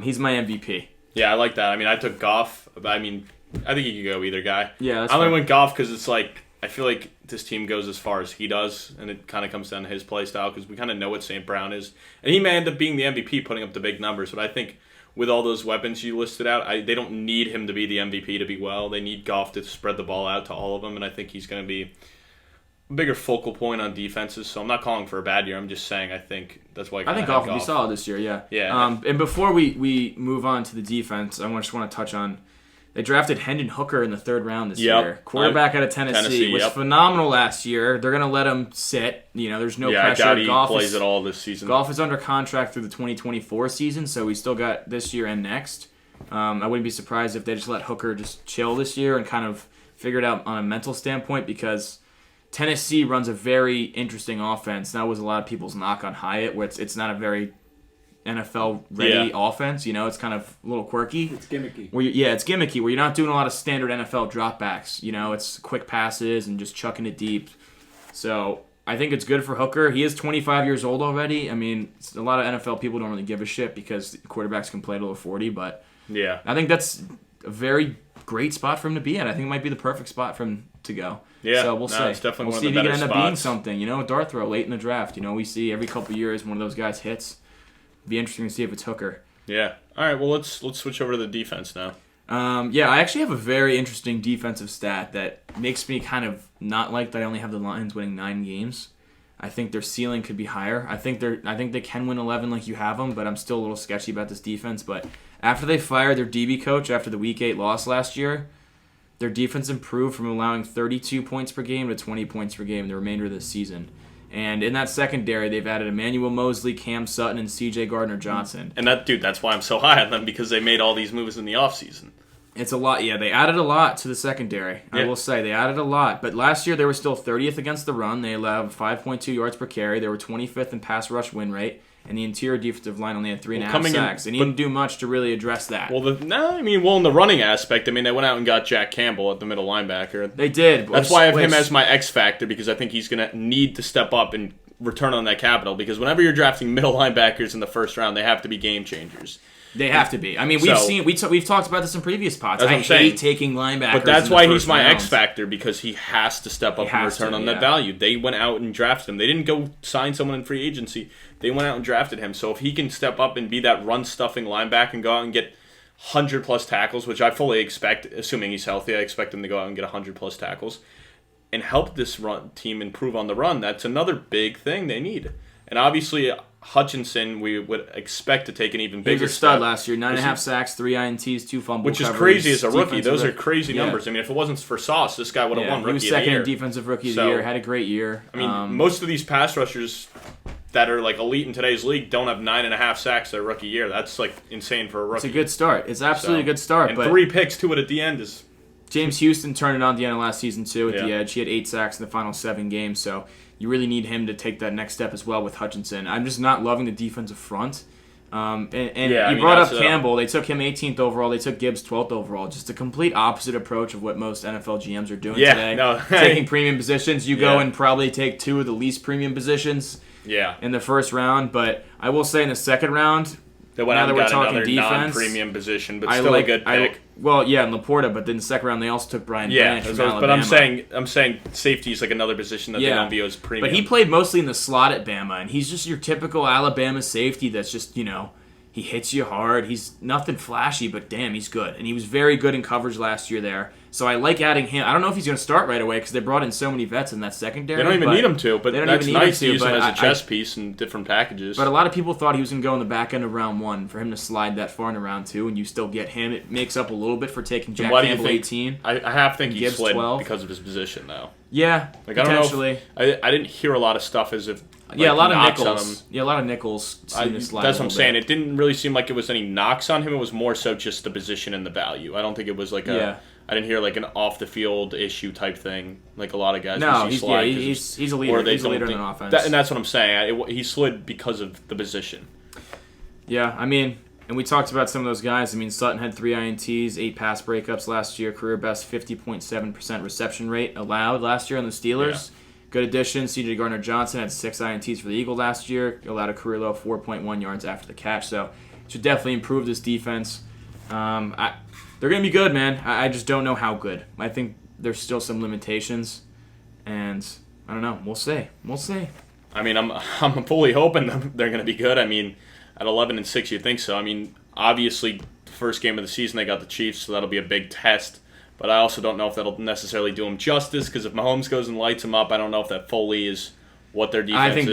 He's my MVP. Yeah, I like that. I mean, I took Goff. I mean, I think you could go either guy. Yeah, that's I only went Goff because it's I feel like this team goes as far as he does, and it kind of comes down to his play style because we kind of know what St. Brown is. And he may end up being the MVP, putting up the big numbers, but I think with all those weapons you listed out, they don't need him to be the MVP to be well. They need Goff to spread the ball out to all of them, and I think he's going to be a bigger focal point on defenses. So I'm not calling for a bad year. I'm just saying I think that's why I think Goff will be solid this year, yeah. Yeah. And before we move on to the defense, I just want to touch on They drafted Hendon Hooker in the 3rd round this year. Quarterback out of Tennessee was phenomenal last year. They're going to let him sit. There's no pressure. I doubt he plays at all this season. Goff is under contract through the 2024 season, so we still got this year and next. I wouldn't be surprised if they just let Hooker just chill this year and kind of figure it out on a mental standpoint, because Tennessee runs a very interesting offense. That was a lot of people's knock on Hyatt, where it's not a very NFL-ready offense. It's kind of a little quirky. It's gimmicky. It's gimmicky, where you're not doing a lot of standard NFL dropbacks. It's quick passes and just chucking it deep. So I think it's good for Hooker. He is 25 years old already. I mean, a lot of NFL people don't really give a shit because quarterbacks can play till they're 40, but I think that's a very great spot for him to be at. I think it might be the perfect spot for him to go. Yeah, so we'll see. It's definitely we'll one see of the if he better can end spots. up being something. A dart throw late in the draft. We see every couple of years one of those guys hits. Be interesting to see if it's Hooker. Yeah. All right. Well, let's switch over to the defense now. I actually have a very interesting defensive stat that makes me kind of not like that I only have the Lions winning 9 games. I think their ceiling could be higher. I think they can win 11 like you have them, but I'm still a little sketchy about this defense. But after they fired their DB coach after the Week 8 loss last year, their defense improved from allowing 32 points per game to 20 points per game the remainder of this season. And in that secondary, they've added Emmanuel Mosley, Cam Sutton, and C.J. Gardner-Johnson. And that's why I'm so high on them, because they made all these moves in the offseason. It's a lot. Yeah, they added a lot to the secondary. I will say they added a lot. But last year they were still 30th against the run. They allowed 5.2 yards per carry. They were 25th in pass rush win rate. And the interior defensive line only had 3.5 sacks. They didn't do much to really address that. In the running aspect, they went out and got Jack Campbell at the middle linebacker. They did. That's why I have him as my X factor, because I think he's going to need to step up and return on that capital. Because whenever you're drafting middle linebackers in the first round, they have to be game changers. They have to be. We've talked about this in previous pods. I hate taking linebackers. But that's why he's my rounds. X factor, because he has to step up and return on that value. They went out and drafted him. They didn't go sign someone in free agency. They went out and drafted him. So if he can step up and be that run-stuffing linebacker and go out and get 100-plus tackles, which I fully expect, assuming he's healthy, I expect him to go out and get 100-plus tackles, and help this run team improve on the run, that's another big thing they need. And obviously, Hutchinson, we would expect to take an even bigger step. He was a stud last year. 9.5 sacks, 3 INTs, 2 fumble Which is recoveries, crazy as a rookie. Those are crazy numbers. If it wasn't for Sauce, this guy would have won Rookie of the Year. He was second in Defensive Rookie of the Year. Had a great year. Most of these pass rushers that are elite in today's league don't have 9.5 sacks their rookie year. That's insane for a rookie. It's a good start. It's absolutely a good start. And 3 picks to it at the end is... James Houston turned it on at the end of last season too at the edge. He had 8 sacks in the final 7 games, so you really need him to take that next step as well with Hutchinson. I'm just not loving the defensive front. You brought up Campbell. They took him 18th overall. They took Gibbs 12th overall. Just a complete opposite approach of what most NFL GMs are doing today. Taking premium positions. You go and probably take 2 of the least premium positions in the first round. But I will say in the second round, they went out and got another non-premium position, but still a good pick. In Laporta, but then in the second round they also took Brian Branch from Alabama. But I'm saying safety is another position that they don't view as premium. But he played mostly in the slot at Bama, and he's just your typical Alabama safety that's just, he hits you hard. He's nothing flashy, but damn, he's good. And he was very good in coverage last year there. So I like adding him. I don't know if he's going to start right away because they brought in so many vets in that secondary. They don't even need him to, but that's nice to use him as a chess piece in different packages. But a lot of people thought he was going to go in the back end of round 1 for him to slide that far into round 2, and you still get him. It makes up a little bit for taking Jack Campbell 18. I have to think he slid 12. because of his position, though. Yeah, potentially. I don't know I didn't hear a lot of stuff as if... a lot of nickels. A lot of nickels seem to slide. That's what I'm saying. It didn't really seem like it was any knocks on him. It was more so just the position and the value. I don't think it was I didn't hear an off the field issue type thing like a lot of guys. No, he's a leader. He's a leader in offense. And that's what I'm saying. He slid because of the position. Yeah, and we talked about some of those guys. Sutton had 3 INTs, 8 pass breakups last year, career best 50.7% reception rate allowed last year on the Steelers. Yeah. Good addition. C.J. Gardner-Johnson had 6 INTs for the Eagles last year, allowed a career low of 4.1 yards after the catch. So should definitely improve this defense. They're going to be good, man. I just don't know how good. I think there's still some limitations, and I don't know. We'll see. I'm fully hoping they're going to be good. At 11-6, you think so. Obviously, the first game of the season they got the Chiefs, so that'll be a big test. But I also don't know if that'll necessarily do them justice, because if Mahomes goes and lights them up, I don't know if that fully is what their defense is. I think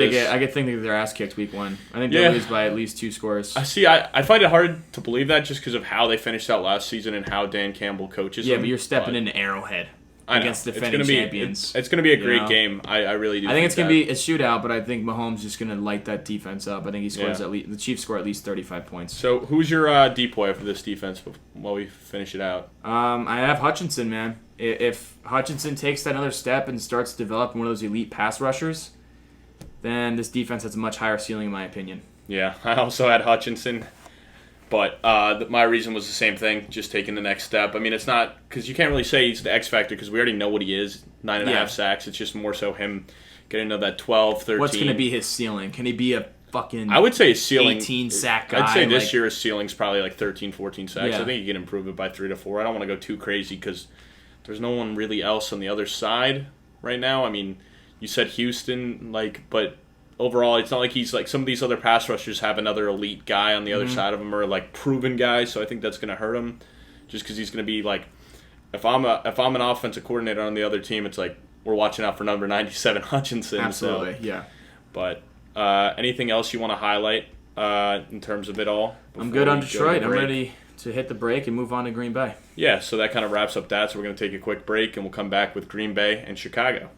they get their ass kicked week 1. I think they lose by at least 2 scores. I find it hard to believe that just because of how they finished out last season and how Dan Campbell coaches them. But you're stepping into Arrowhead against defending champions. It's going to be a great game. I really do. I think it's going to be a shootout, but I think Mahomes is just going to light that defense up. I think he scores the Chiefs score at least 35 points. So who's your deep boy for this defense while we finish it out? I have Hutchinson, man. If Hutchinson takes that another step and starts developing one of those elite pass rushers, then this defense has a much higher ceiling, in my opinion. Yeah, I also had Hutchinson, but my reason was the same thing, just taking the next step. I mean, it's not – because you can't really say he's the X factor because we already know what he is, 9.5 sacks. It's just more so him getting to that 12, 13. What's going to be his ceiling? Can he be a fucking I would say his ceiling, 18-sack guy? I'd say this year his ceiling's probably like 13, 14 sacks. Yeah. I think he can improve it by 3 to 4. I don't want to go too crazy because there's no one really else on the other side right now. I mean, you said Houston, but – overall, it's not like he's like some of these other pass rushers have another elite guy on the other side of him or like proven guys. So I think that's going to hurt him, just because he's going to be like, if I'm an offensive coordinator on the other team, it's like we're watching out for number 97 Hutchinson. Absolutely, yeah. But anything else you want to highlight in terms of it all? I'm good on Detroit. I'm ready to hit the break and move on to Green Bay. Yeah, so that kind of wraps up that. So we're going to take a quick break and we'll come back with Green Bay and Chicago.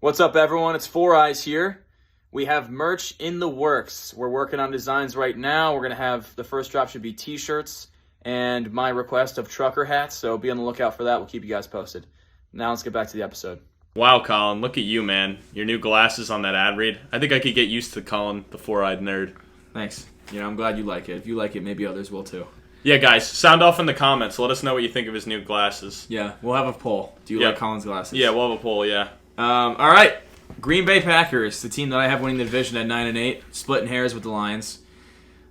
What's up, everyone? It's Four Eyes here. We have merch in the works. We're working on designs right now. We're going to have the first drop should be T-shirts and my request of trucker hats, so be on the lookout for that. We'll keep you guys posted. Now let's get back to the episode. Wow, Colin, look at you, man. Your new glasses on that ad read. I think I could get used to Colin, the four-eyed nerd. Thanks. I'm glad you like it. If you like it, maybe others will too. Yeah, guys, sound off in the comments. Let us know what you think of his new glasses. Yeah, we'll have a poll. Do you like Colin's glasses? Yeah, we'll have a poll, yeah. All right, Green Bay Packers, the team that I have winning the division at 9-8, splitting hairs with the Lions.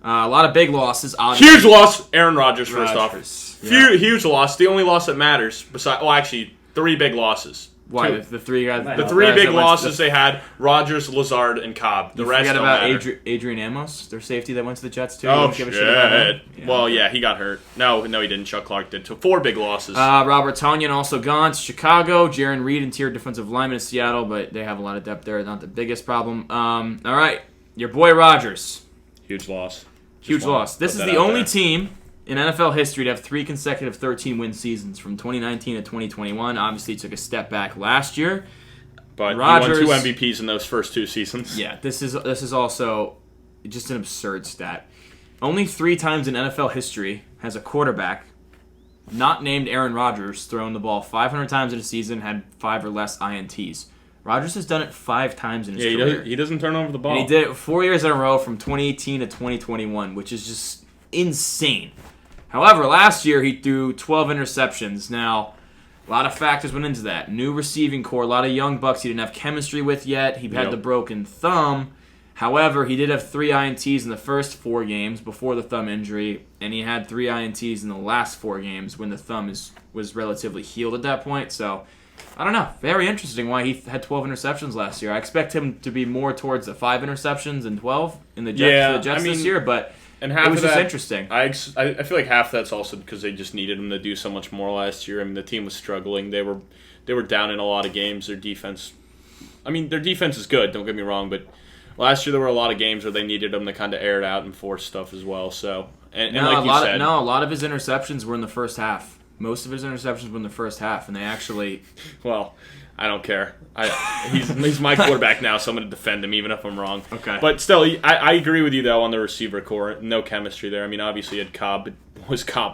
A lot of big losses. Obviously. Huge loss, Aaron Rodgers. First off, huge loss. The only loss that matters. Actually, 3 big losses. Why the 3 guys? The 3 big losses they had: Rodgers, Lazard, and Cobb. The rest don't matter. Forget about Adrian Amos, their safety that went to the Jets too. Oh shit! Yeah. Well, yeah, he got hurt. No, he didn't. Chuck Clark did. So 4 big losses. Robert Tonyan also gone to Chicago. Jaron Reed, interior defensive lineman in Seattle, but they have a lot of depth there. Not the biggest problem. All right, your boy Rodgers. Huge loss. Huge loss. This is the only team in NFL history to have 3 consecutive 13-win seasons from 2019 to 2021. Obviously, he took a step back last year. But Rodgers, he won 2 MVPs in those first 2 seasons. Yeah, this is also just an absurd stat. Only 3 times in NFL history has a quarterback not named Aaron Rodgers thrown the ball 500 times in a season, had 5 or less INTs. Rodgers has done it 5 times in his career. He doesn't turn over the ball. And he did it 4 years in a row from 2018 to 2021, which is just insane. However, last year he threw 12 interceptions. Now, a lot of factors went into that. New receiving core, a lot of young bucks he didn't have chemistry with yet. He had the broken thumb. However, he did have 3 INTs in the first 4 games before the thumb injury, and he had 3 INTs in the last 4 games when the thumb was relatively healed at that point. So, I don't know. Very interesting why he had 12 interceptions last year. I expect him to be more towards the 5 interceptions and 12 in the Jets, this year, but and half it was of just that, interesting. I feel like half that's also because they just needed him to do so much more last year. I mean, the team was struggling. They were down in a lot of games. Their defense is good, don't get me wrong, but last year there were a lot of games where they needed him to kind of air it out and force stuff as well. So, a lot of his interceptions were in the first half. Most of his interceptions were in the first half, and they actually... Well, I don't care. He's my quarterback now, so I'm going to defend him even if I'm wrong. Okay. But still, I agree with you, though, on the receiver core. No chemistry there. I mean, obviously, Cobb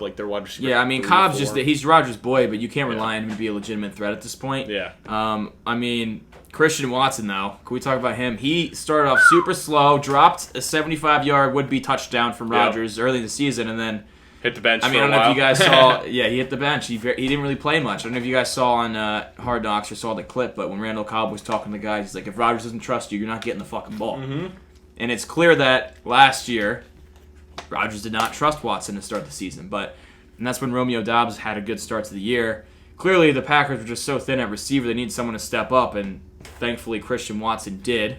like their wide receiver. Yeah, I mean, Cobb's he's Rodgers' boy, but you can't rely on him to be a legitimate threat at this point. Yeah. I mean, Christian Watson, though, can we talk about him? He started off super slow, dropped a 75-yard would-be touchdown from Rodgers early in the season, and then... hit the bench. I mean, I don't know if you guys saw. Yeah, he hit the bench. He didn't really play much. I don't know if you guys saw on Hard Knocks or saw the clip, but when Randall Cobb was talking to the guys, he's like, "If Rodgers doesn't trust you, you're not getting the fucking ball." Mm-hmm. And it's clear that last year, Rodgers did not trust Watson to start the season. And that's when Romeo Doubs had a good start to the year. Clearly, the Packers were just so thin at receiver; they needed someone to step up, and thankfully, Christian Watson did.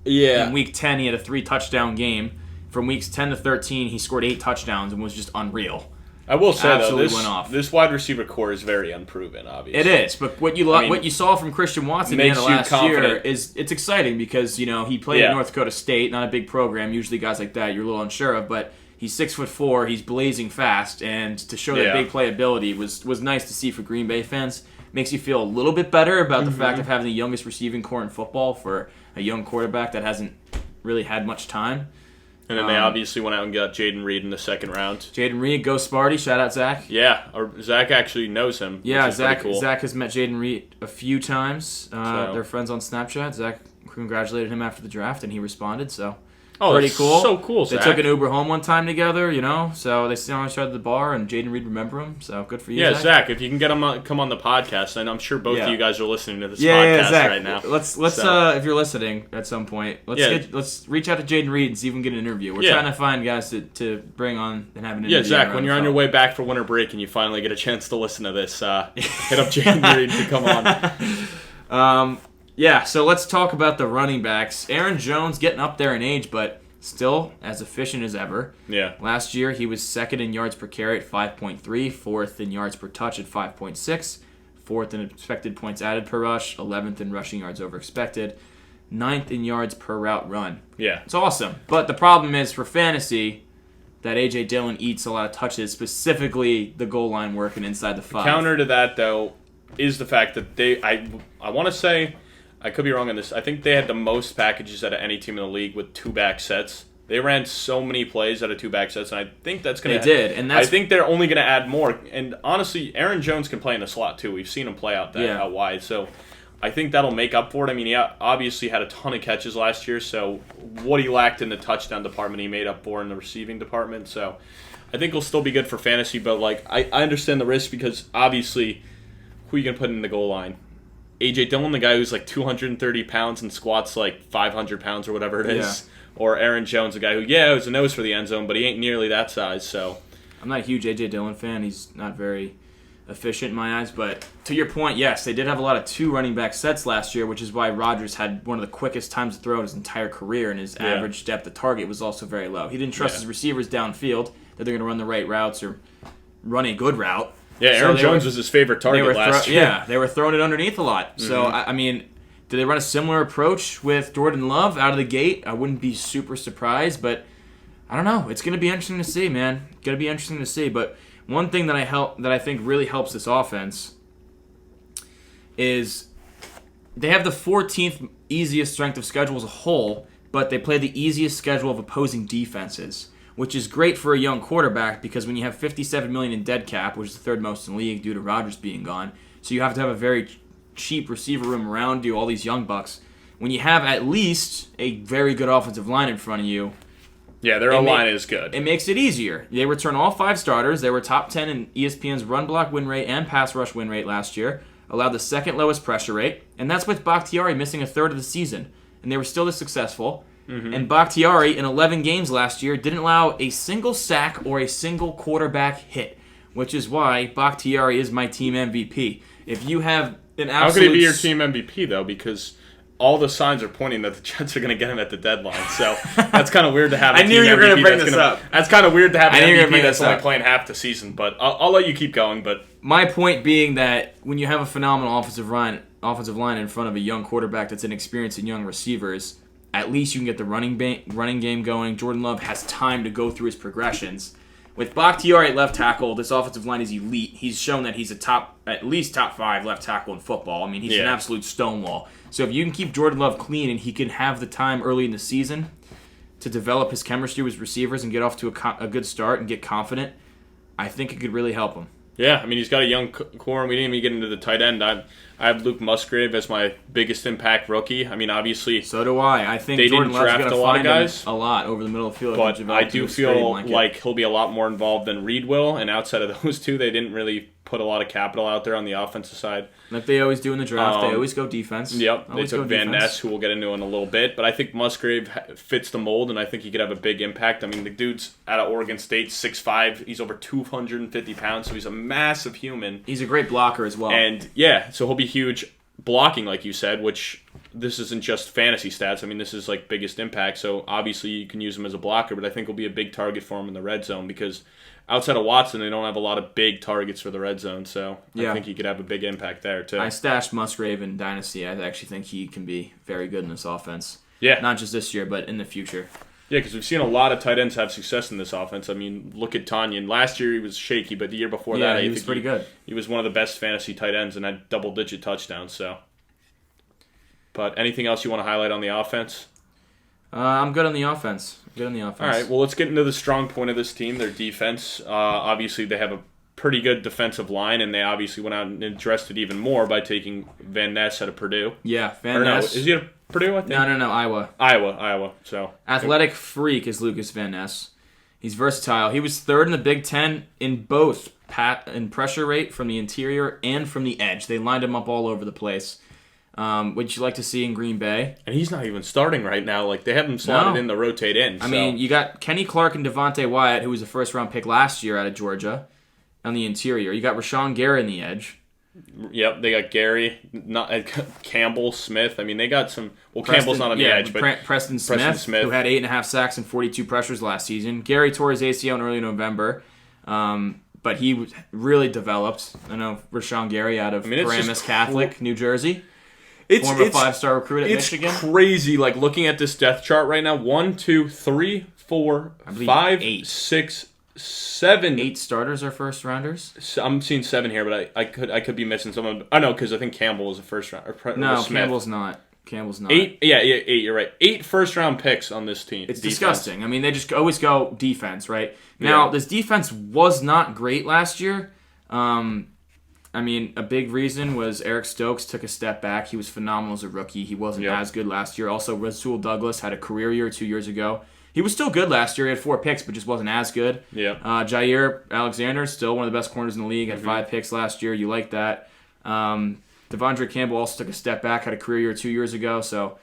Yeah. In Week 10, he had a 3-touchdown game. From weeks 10 to 13, he scored 8 touchdowns and was just unreal. I will say absolutely though, went off. this wide receiver core is very unproven. Obviously, it is. But what you saw from Christian Watson in the last year is it's exciting because he played at North Dakota State, not a big program. Usually, guys like that you're a little unsure of, but he's 6'4", he's blazing fast, and to show that big playability was nice to see for Green Bay fans. Makes you feel a little bit better about the fact of having the youngest receiving core in football for a young quarterback that hasn't really had much time. And then they obviously went out and got Jaden Reed in the second round. Jaden Reed, go Sparty. Shout out Zach. Yeah, Zach actually knows him. Yeah, Zach has met Jaden Reed a few times. They're friends on Snapchat. Zach congratulated him after the draft, and he responded, so pretty cool. So cool, Zach. They took an Uber home one time together, so they saw each other at the bar, and Jaden Reed remember him, so good for you, Zach. Zach, if you can get him come on the podcast, and I'm sure both of you guys are listening to this podcast Zach, right now. Let's if you're listening at some point, let's reach out to Jaden Reed and see if we can get an interview. We're trying to find guys to bring on and have an interview. Yeah, Zach, when you're on your way back for winter break and you finally get a chance to listen to this, hit up Jaden Reed to come on. So let's talk about the running backs. Aaron Jones getting up there in age, but still as efficient as ever. Yeah. Last year, he was second in yards per carry at 5.3, fourth in yards per touch at 5.6, fourth in expected points added per rush, 11th in rushing yards over expected, 9th in yards per route run. Yeah. It's awesome. But the problem is for fantasy that A.J. Dillon eats a lot of touches, specifically the goal line work and inside the 5. The counter to that, though, is the fact that I want to say, I could be wrong on this. I think they had the most packages out of any team in the league with 2-back sets. They ran so many plays out of 2-back sets, and I think that's going to... They did, and I think they're only going to add more. And honestly, Aaron Jones can play in the slot, too. We've seen him play out wide, so I think that'll make up for it. I mean, he obviously had a ton of catches last year, so what he lacked in the touchdown department, he made up for in the receiving department. So I think he'll still be good for fantasy, but I understand the risk because obviously, who are you going to put in the goal line? A.J. Dillon, the guy who's 230 pounds and squats 500 pounds or whatever it is. Yeah. Or Aaron Jones, the guy who, has a nose for the end zone, but he ain't nearly that size. So I'm not a huge A.J. Dillon fan. He's not very efficient in my eyes. But to your point, yes, they did have a lot of 2 running back sets last year, which is why Rodgers had one of the quickest times to throw in his entire career, and his average depth of target was also very low. He didn't trust his receivers downfield that they're going to run the right routes or run a good route. Yeah, Aaron Jones was his favorite target last year. Yeah, they were throwing it underneath a lot. Mm-hmm. So, I mean, did they run a similar approach with Jordan Love out of the gate? I wouldn't be super surprised, but I don't know. It's going to be interesting to see, man. Going to be interesting to see. But one thing that I think really helps this offense is they have the 14th easiest strength of schedule as a whole, but they play the easiest schedule of opposing defenses, which is great for a young quarterback because when you have $57 million in dead cap, which is the third most in the league due to Rodgers being gone, so you have to have a very cheap receiver room around you, all these young bucks. When you have at least a very good offensive line in front of you, their O-line is good. It makes it easier. They return all 5 starters. They were top 10 in ESPN's run block win rate and pass rush win rate last year, allowed the second lowest pressure rate, and that's with Bakhtiari missing a third of the season, and they were still this successful. Mm-hmm. And Bakhtiari, in 11 games last year, didn't allow a single sack or a single quarterback hit, which is why Bakhtiari is my team MVP. If you have an absolute... How could he be your team MVP, though? Because all the signs are pointing that the Jets are going to get him at the deadline. So that's kind of weird to have a I knew you were going to bring this up. That's kind of weird to have an MVP that's only playing half the season. But I'll let you keep going. But my point being that when you have a phenomenal offensive line in front of a young quarterback that's inexperienced in young receivers... At least you can get the running game going. Jordan Love has time to go through his progressions. With Bakhtiari at left tackle, this offensive line is elite. He's shown that he's at least top 5 left tackle in football. I mean, he's an absolute stonewall. So if you can keep Jordan Love clean and he can have the time early in the season to develop his chemistry with receivers and get off to a good start and get confident, I think it could really help him. Yeah, I mean, he's got a young core, and we didn't even get into the tight end. I have Luke Musgrave as my biggest impact rookie. I mean, obviously... So do I. I think Jordan Love's going to find him a lot over the middle of the field. But I do feel like he'll be a lot more involved than Reed will, and outside of those two, they didn't really put a lot of capital out there on the offensive side. Like they always do in the draft. They always go defense. Yep, they took Van Ness, who we'll get into in a little bit. But I think Musgrave fits the mold, and I think he could have a big impact. I mean, the dude's out of Oregon State, 6'5". He's over 250 pounds, so he's a massive human. He's a great blocker as well. And, so he'll be huge blocking, like you said, which this isn't just fantasy stats. I mean, this is like biggest impact. So obviously you can use him as a blocker, but I think will be a big target for him in the red zone because outside of Watson, they don't have a lot of big targets for the red zone. So I think he could have a big impact there too. I stashed Musgrave in Dynasty. I actually think he can be very good in this offense. Yeah. Not just this year, but in the future. Yeah, because we've seen a lot of tight ends have success in this offense. I mean, look at Tanyan. Last year he was shaky, but the year before that, he was pretty good. He was one of the best fantasy tight ends and had double-digit touchdowns. So, but anything else you want to highlight on the offense? I'm good on the offense. All right, well, let's get into the strong point of this team, their defense. Obviously, they have a pretty good defensive line, and they obviously went out and addressed it even more by taking Van Ness out of Purdue. Yeah, Van Ness. Is he at Purdue, I think? No, Iowa. Iowa. So athletic freak is Lucas Van Ness. He's versatile. He was third in the Big Ten in both in pressure rate from the interior and from the edge. They lined him up all over the place, which you like to see in Green Bay. And he's not even starting right now. Like they have him slotted in to rotate in. I mean, you got Kenny Clark and Devontae Wyatt, who was a first-round pick last year out of Georgia, on the interior. You got Rashawn Gary in the edge. Yep, they got Gary, Campbell, Smith. I mean, they got some. Well, Campbell's not on the edge, but Preston Smith, who had 8.5 sacks and 42 pressures last season. Gary tore his ACL in early November, but he really developed. I know Rashawn Gary out of Paramus Catholic, New Jersey. Former 5-star recruit at Michigan. It's crazy, like looking at this depth chart right now. 1, 2, 3, 4, 5, 8. 6, 7. 8 starters are first rounders. So I'm seeing 7 here, but I could be missing someone. I know because I think Campbell was a first round. No, Campbell's not. 8. Yeah, 8. You're right. 8 first round picks on this team. It's disgusting. I mean, they just always go defense, right? Now this defense was not great last year. I mean, a big reason was Eric Stokes took a step back. He was phenomenal as a rookie. He wasn't as good last year. Also, Rasul Douglas had a career year 2 years ago. He was still good last year. He had 4 picks, but just wasn't as good. Yeah. Jair Alexander, still one of the best corners in the league, had 5 picks last year. You like that. Devondre Campbell also took a step back, had a career year 2 years ago. So,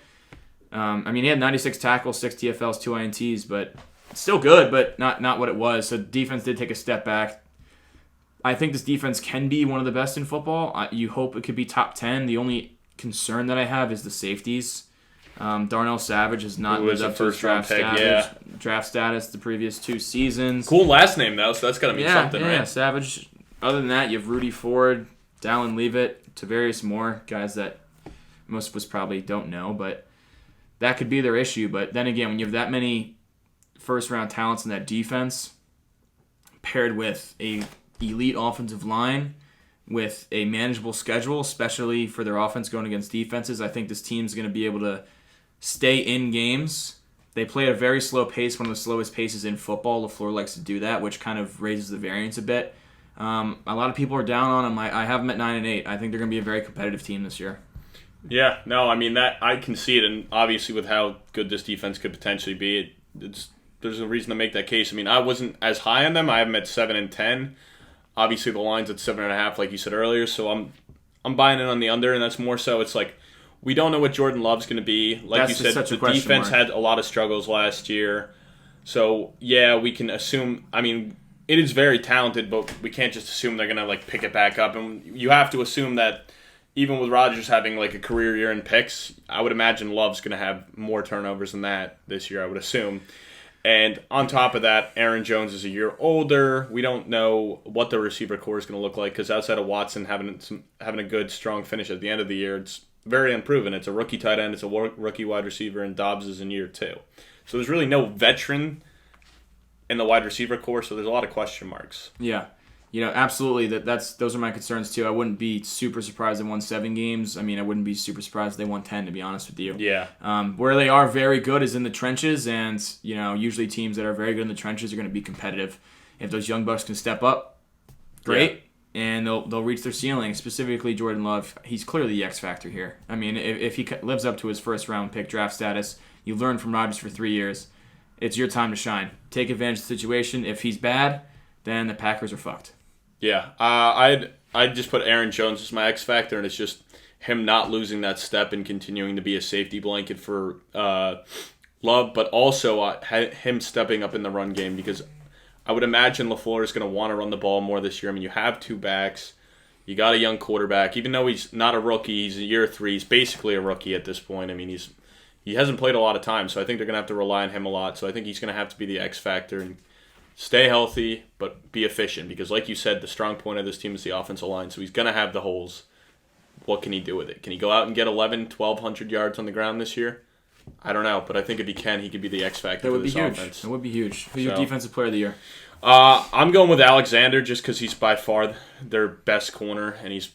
I mean, he had 96 tackles, 6 TFLs, 2 INTs, but still good, but not what it was. So defense did take a step back. I think this defense can be one of the best in football. You hope it could be top 10. The only concern that I have is the safeties. Darnell Savage has not lived up to his draft status the previous 2 seasons. Cool last name, though, so that's got to mean something, right? Yeah, Savage. Other than that, you have Rudy Ford, Dallin Leavitt, Tavarius Moore, guys that most of us probably don't know, but that could be their issue. But then again, when you have that many first-round talents in that defense, paired with a elite offensive line with a manageable schedule, especially for their offense going against defenses, I think this team's going to be able to stay in games. They play at a very slow pace, one of the slowest paces in football. LaFleur likes to do that, which kind of raises the variance a bit. A lot of people are down on them. I have them at 9-8. I think they're going to be a very competitive team this year. Yeah, no, I mean, that I can see it, and obviously with how good this defense could potentially be, there's a reason to make that case. I mean, I wasn't as high on them. I have them at 7 and 10. Obviously, the line's at 7.5, like you said earlier, so I'm buying in on the under, and that's more so it's like we don't know what Jordan Love's going to be. Like you said, the defense had a lot of struggles last year. So, yeah, we can assume, I mean, it is very talented, but we can't just assume they're going to, like, pick it back up. And you have to assume that even with Rodgers having, like, a career year in picks, I would imagine Love's going to have more turnovers than that this year, I would assume. And on top of that, Aaron Jones is a year older. We don't know what the receiver core is going to look like because outside of Watson having a good, strong finish at the end of the year, it's very unproven. It's a rookie tight end. It's a rookie wide receiver, and Dobbs is in year 2. So there's really no veteran in the wide receiver core, so there's a lot of question marks. Yeah. Absolutely. Those are my concerns, too. I wouldn't be super surprised they won 7 games. I mean, I wouldn't be super surprised if they won 10, to be honest with you. Yeah. Where they are very good is in the trenches, and, usually teams that are very good in the trenches are going to be competitive. If those young bucks can step up, great. Yeah. And they'll reach their ceiling, specifically Jordan Love. He's clearly the X factor here. I mean, if he lives up to his first-round pick draft status, you learn from Rodgers for 3 years, it's your time to shine. Take advantage of the situation. If he's bad, then the Packers are fucked. Yeah, I'd just put Aaron Jones as my X factor, and it's just him not losing that step and continuing to be a safety blanket for Love, but also him stepping up in the run game because I would imagine LaFleur is going to want to run the ball more this year. I mean, you have 2 backs. You got a young quarterback. Even though he's not a rookie, he's in year 3. He's basically a rookie at this point. I mean, he hasn't played a lot of time, so I think they're going to have to rely on him a lot. So I think he's going to have to be the X factor and stay healthy, but be efficient. Because like you said, the strong point of this team is the offensive line, so he's going to have the holes. What can he do with it? Can he go out and get 1,200 yards on the ground this year? I don't know, but I think if he can, he could be the X factor for this offense. That would be huge. Who's your defensive player of the year? I'm going with Alexander just because he's by far their best corner, and he's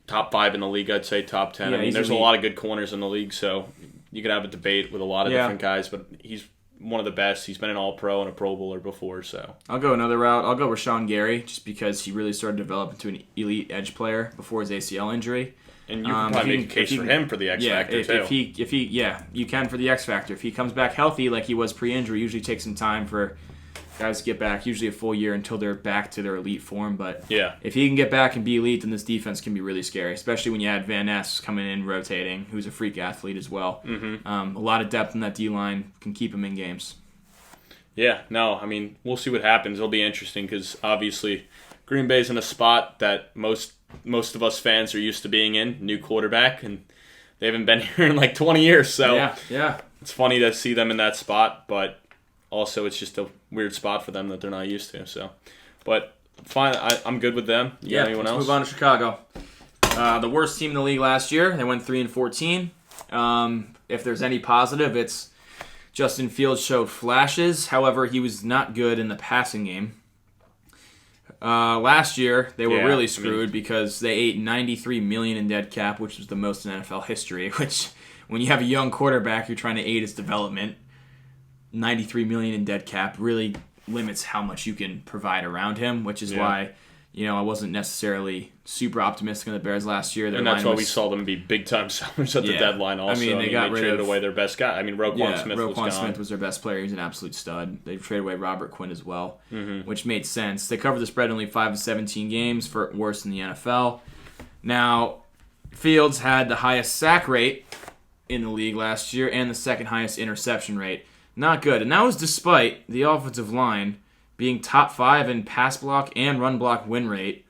top 5 in the league. I'd say top 10. Yeah, I mean, there's a lot of good corners in the league, so you could have a debate with a lot of different guys, but he's one of the best. He's been an All-Pro and a Pro Bowler before, so. I'll go another route. I'll go Rashawn Gary just because he really started to develop into an elite edge player before his ACL injury. And you can probably make a case for him for the X Factor, too. If he, you can for the X Factor. If he comes back healthy like he was pre-injury, usually takes some time for guys to get back, usually a full year until they're back to their elite form. But if he can get back and be elite, then this defense can be really scary, especially when you add Van Ness coming in, rotating, who's a freak athlete as well. Mm-hmm. A lot of depth in that D-line can keep him in games. Yeah, no, I mean, we'll see what happens. It'll be interesting because obviously Green Bay's in a spot that most of us fans are used to being in, new quarterback, and they haven't been here in like 20 years. So it's funny to see them in that spot, but also it's just a weird spot for them that they're not used to. So, but fine, I'm good with them. You got anyone else? Move on to Chicago. The worst team in the league last year. They went 3-14. If there's any positive, it's Justin Fields showed flashes. However, he was not good in the passing game. Last year, they were really screwed because they ate $93 million in dead cap, which was the most in NFL history. Which, when you have a young quarterback, you're trying to aid his development. $93 million in dead cap really limits how much you can provide around him, which is why I wasn't necessarily super optimistic on the Bears last year. And that's why we saw them be big-time sellers at the deadline also. I mean, they traded away their best guy. I mean, Roquan Smith was gone. Roquan Smith was their best player. He was an absolute stud. They traded away Robert Quinn as well, which made sense. They covered the spread in only 5 of 17 games, for worse in the NFL. Now, Fields had the highest sack rate in the league last year and the second highest interception rate. Not good. And that was despite the offensive line being top 5 in pass block and run block win rate.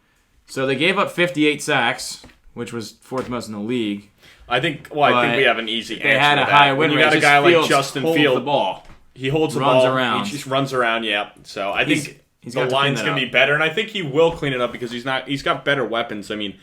So they gave up 58 sacks, which was 4th most in the league. I think we have an easy answer. They had a to high that. win When rate. you got a guy like Justin Fields, the ball. He holds the runs ball. Around. He just runs around, So I think he's the line's going to be better, and I think he will clean it up because he's got better weapons. I mean,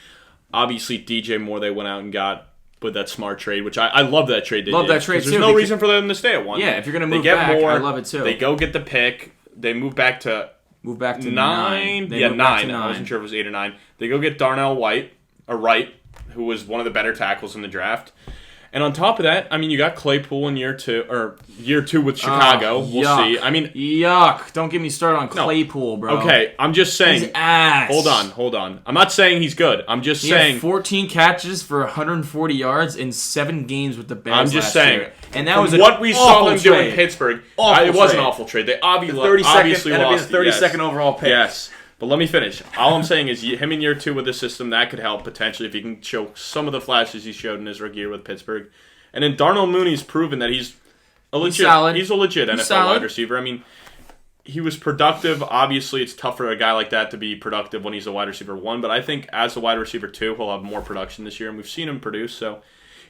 obviously DJ Moore they went out and got with that smart trade, which I love that trade. That trade too. There's no reason for them to stay at 1. Yeah, if you're going to move back, Moore, I love it too. They go get the pick. They move back to 9. 9. I wasn't sure if it was 8 or 9. They go get Darnell Wright, who was one of the better tackles in the draft. And on top of that, I mean, you got Claypool in year 2 with Chicago. We'll see. I mean, yuck! Don't get me started on Claypool, bro. Okay, I'm just saying. He's ass. Hold on. I'm not saying he's good. I'm just saying. Had 14 catches for 140 yards in 7 games with the Bears. I'm just saying. Year. And that was what we saw them do in Pittsburgh. It was an awful trade. They obviously lost. The 32nd overall pick. Yes. But let me finish. All I'm saying is him in year 2 with the system, that could help potentially if he can show some of the flashes he showed in his rookie year with Pittsburgh. And then Darnell Mooney's proven that he's a legit NFL wide receiver. I mean, he was productive. Obviously, it's tough for a guy like that to be productive when he's a wide receiver 1. But I think as a wide receiver 2, he'll have more production this year. And we've seen him produce, so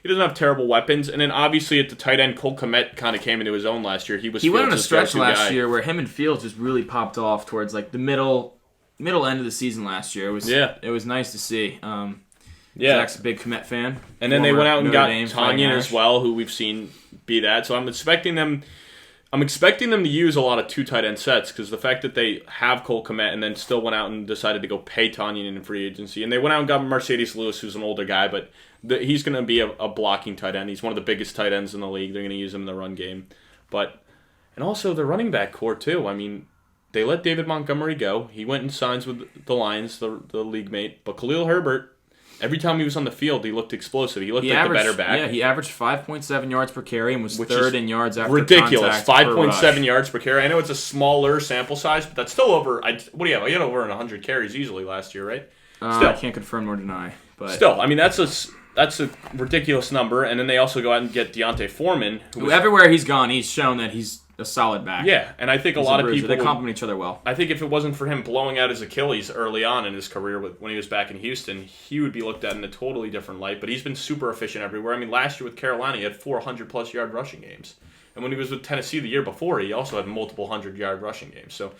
he doesn't have terrible weapons. And then obviously at the tight end, Cole Kmet kind of came into his own last year. He went on a stretch last year where him and Fields just really popped off towards like the middle end of the season last year. It was nice to see. Zach's a big Kmet fan. And then they went out and got Tanyan as well, who we've seen be that. So I'm expecting them to use a lot of 2 tight end sets because the fact that they have Cole Kmet and then still went out and decided to go pay Tanyan in free agency. And they went out and got Mercedes Lewis, who's an older guy, but he's going to be a blocking tight end. He's one of the biggest tight ends in the league. They're going to use him in the run game. And also the running back core, too. I mean, they let David Montgomery go. He went and signs with the Lions, the league mate. But Khalil Herbert, every time he was on the field, he looked explosive. He looked like the better back. Yeah, he averaged 5.7 yards per carry and was third in yards after ridiculous. contact. Ridiculous. 5.7 yards per carry. I know it's a smaller sample size, but that's still over. What do you have? He had over 100 carries easily last year, right? I can't confirm nor deny. But still, I mean, that's a ridiculous number. And then they also go out and get Deontay Foreman. Everywhere he's gone, he's shown that he's a solid back. Yeah, and I think a lot of people... They complement each other well. I think if it wasn't for him blowing out his Achilles early on in his career when he was back in Houston, he would be looked at in a totally different light. But he's been super efficient everywhere. I mean, last year with Carolina, he had 400-plus yard rushing games. And when he was with Tennessee the year before, he also had multiple 100-yard rushing games. So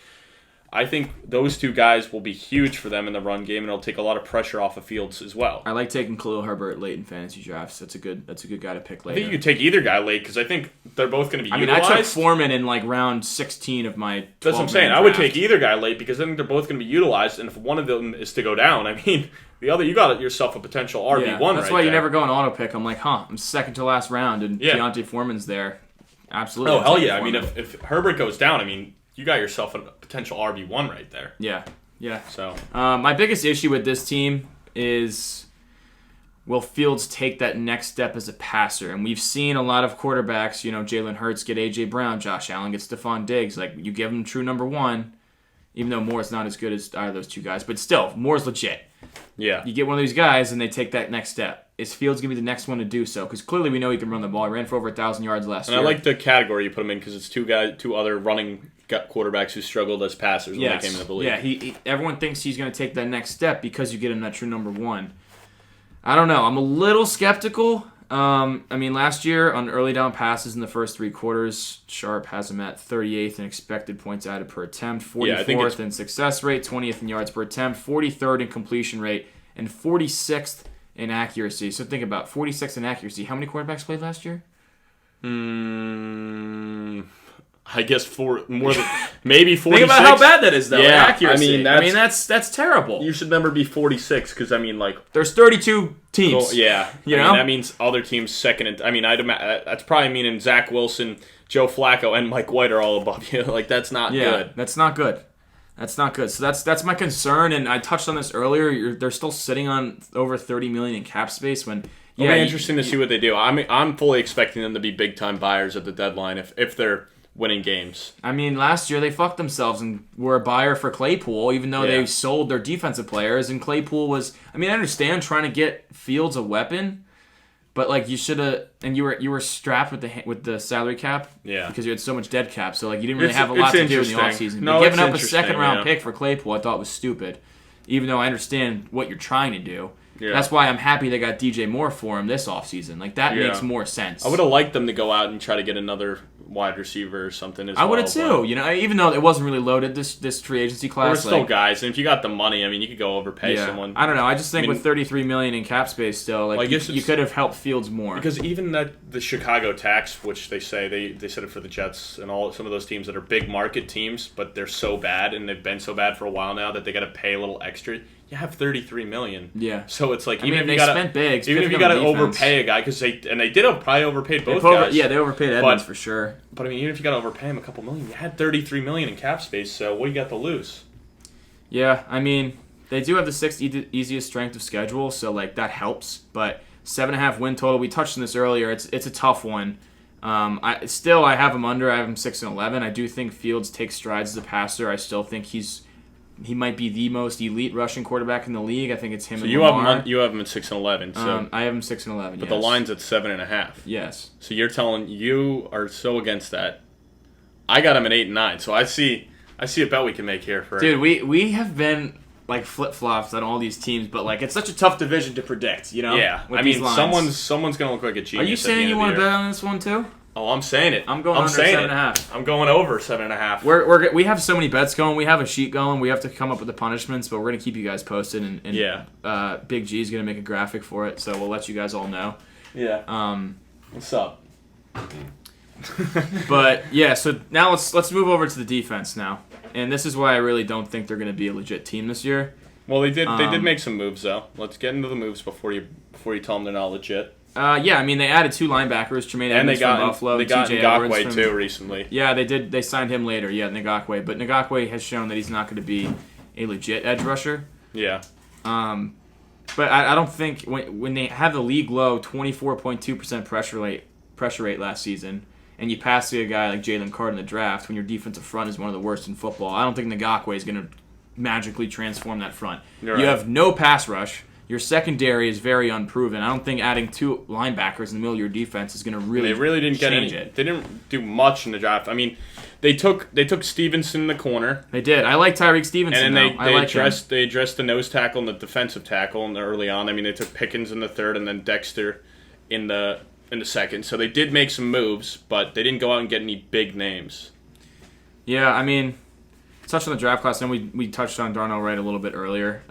I think those two guys will be huge for them in the run game, and it'll take a lot of pressure off of Fields as well. I like taking Khalil Herbert late in fantasy drafts. That's a good guy to pick later. I think you could take either guy late because I think they're both going to be utilized. I took Foreman in like round 16 of my 12-man That's what I'm saying. draft. I would take either guy late because I think they're both going to be utilized, and if one of them is to go down, I mean, the other, you got yourself a potential RB1 That's right why you there. never go on auto pick. I'm like, I'm second to last round, and Deontay Foreman's there. Absolutely. Oh, hell yeah. I mean, if Herbert goes down, I mean, you got yourself a potential RB1 right there. Yeah. So my biggest issue with this team is, will Fields take that next step as a passer? And we've seen a lot of quarterbacks, Jalen Hurts get A.J. Brown, Josh Allen get Stephon Diggs. Like, you give him true number one, even though Moore's not as good as either of those two guys. But still, Moore's legit. Yeah. You get one of these guys, and they take that next step. Is Fields going to be the next one to do so? Because clearly we know he can run the ball. He ran for over 1,000 yards last year. And I like the category you put him in because it's two other running quarterbacks who struggled as passers when they came into the league. Yeah, everyone thinks he's going to take that next step because you get him that true number one. I don't know. I'm a little skeptical. Last year on early down passes in the first three quarters, Sharp has him at 38th in expected points added per attempt, 44th in success rate, 20th in yards per attempt, 43rd in completion rate, and 46th in accuracy. So think about 46th in accuracy. How many quarterbacks played last year? I guess more than maybe 46. Think about how bad that is, though. Yeah, accuracy. That's terrible. You should never be 46 because there's 32 teams. Well, yeah, know that means other teams second. And that's probably meaning Zach Wilson, Joe Flacco, and Mike White are all above you. That's not good. That's not good. That's not good. So that's my concern, and I touched on this earlier. They're still sitting on over $30 million in cap space when. It'll be interesting to see what they do. I'm fully expecting them to be big time buyers at the deadline if they're winning games. I mean, last year they fucked themselves and were a buyer for Claypool, even though they sold their defensive players. And Claypool was. I mean, I understand trying to get Fields a weapon, but you should have. And you were strapped with the salary cap, because you had so much dead cap. So you didn't really have a lot to do in the offseason. No, giving up a second round pick for Claypool, I thought was stupid. Even though I understand what you're trying to do. Yeah. That's why I'm happy they got DJ Moore for him this offseason. That makes more sense. I would have liked them to go out and try to get another wide receiver or something as well. I would have too. Even though it wasn't really loaded this free agency class. There were still guys, and if you got the money, you could go overpay someone. I don't know. I just think with $33 million in cap space still, you could have helped Fields more. Because even the Chicago tax, which they say they said it for the Jets and some of those teams that are big market teams, but they're so bad and they've been so bad for a while now that they got to pay a little extra. You have $33 million. Yeah. So it's even if you spent big, even if you got to overpay a guy, because they did probably overpaid both guys. Yeah, they overpaid Edmonds for sure. But even if you got to overpay him a couple million, you had $33 million in cap space. So what do you got to lose? Yeah, they do have the sixth easiest strength of schedule, so that helps. But 7.5 win total. We touched on this earlier. It's a tough one. I have him under. I have him 6-11. I do think Fields takes strides as a passer. I still think he might be the most elite rushing quarterback in the league. I think it's him. So and Lamar. You have him at 6-11. So I have him 6-11. But the line's at 7.5. Yes. So you are so against that. I got him at 8-9. So I see a bet we can make here for. Dude, we have been flip flops on all these teams, but it's such a tough division to predict. Yeah. Someone's gonna look like a genius. Are you saying you want to bet on this one too? Oh, I'm saying it. I'm going under 7.5. I'm going over 7.5. We have so many bets going. We have a sheet going. We have to come up with the punishments, but we're gonna keep you guys posted. And Big G's gonna make a graphic for it, so we'll let you guys all know. Yeah. What's up? But yeah, so now let's move over to the defense now, and this is why I really don't think they're gonna be a legit team this year. Well, they did make some moves though. Let's get into the moves before you tell them they're not legit. They added 2 linebackers, Tremaine Edmonds from Buffalo, they got TJ Ngakoue too recently. Yeah, they did. They signed him later. Yeah, Ngakoue, but Ngakoue has shown that he's not going to be a legit edge rusher. Yeah. But I don't think when they have the league low 24.2% pressure rate last season, and you pass a guy like Jalen Carter in the draft when your defensive front is one of the worst in football, I don't think Ngakoue is going to magically transform that front. You have no pass rush. your secondary is very unproven. I don't think adding 2 linebackers in the middle of your defense is going to really They really didn't get change any. it. They didn't do much in the draft. I mean, they took Stevenson in the corner. They did. I like Tyreek Stevenson. And then they addressed the nose tackle and the defensive tackle in the early on. I mean, they took Pickens in the third and then Dexter in the second. So they did make some moves, but they didn't go out and get any big names. Yeah, I mean, touched on the draft class, and we touched on Darnell Wright a little bit earlier.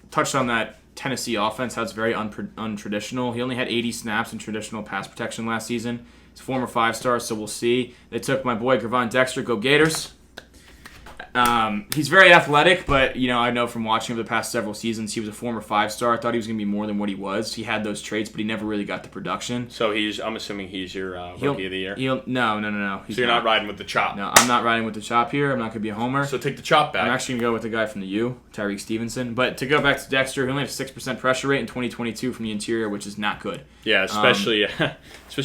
Touched on that Tennessee offense, how it's very untraditional. He only had 80 snaps in traditional pass protection last season. He's a former 5-star, so we'll see. They took my boy Gervon Dexter. Go Gators. He's very athletic, but I know from watching him the past several seasons, he was a former 5-star. I thought he was going to be more than what he was. He had those traits, but he never really got the production. So I'm assuming he's your rookie of the year. No. So you're not riding with the chop. No, I'm not riding with the chop here. I'm not going to be a homer. So take the chop back. I'm actually going to go with the guy from the U, Tyreek Stevenson. But to go back to Dexter, he only had a 6% pressure rate in 2022 from the interior, which is not good. Yeah, especially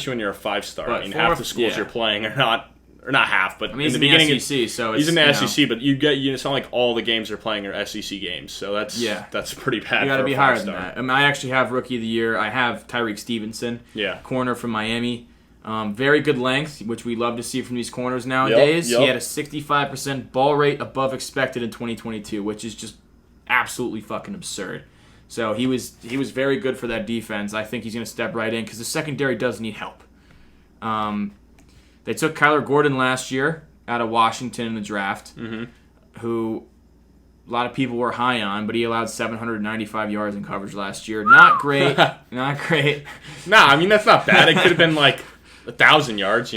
when you're a 5-star. I mean, half the schools you're playing are not. Or not half, but he's in the beginning, SEC, so he's in the SEC. But it's not like all the games they're playing are SEC games, so that's pretty bad. You got to be higher than that. I actually have rookie of the year. I have Tyreek Stevenson, corner from Miami. Very good length, which we love to see from these corners nowadays. Yep. He had a 65% ball rate above expected in 2022, which is just absolutely fucking absurd. So he was very good for that defense. I think he's going to step right in because the secondary does need help. They took Kyler Gordon last year out of Washington in the draft, who a lot of people were high on, but he allowed 795 yards in coverage last year. Not great. Not great. Nah, I mean, that's not bad. It could have been like 1,000 yards,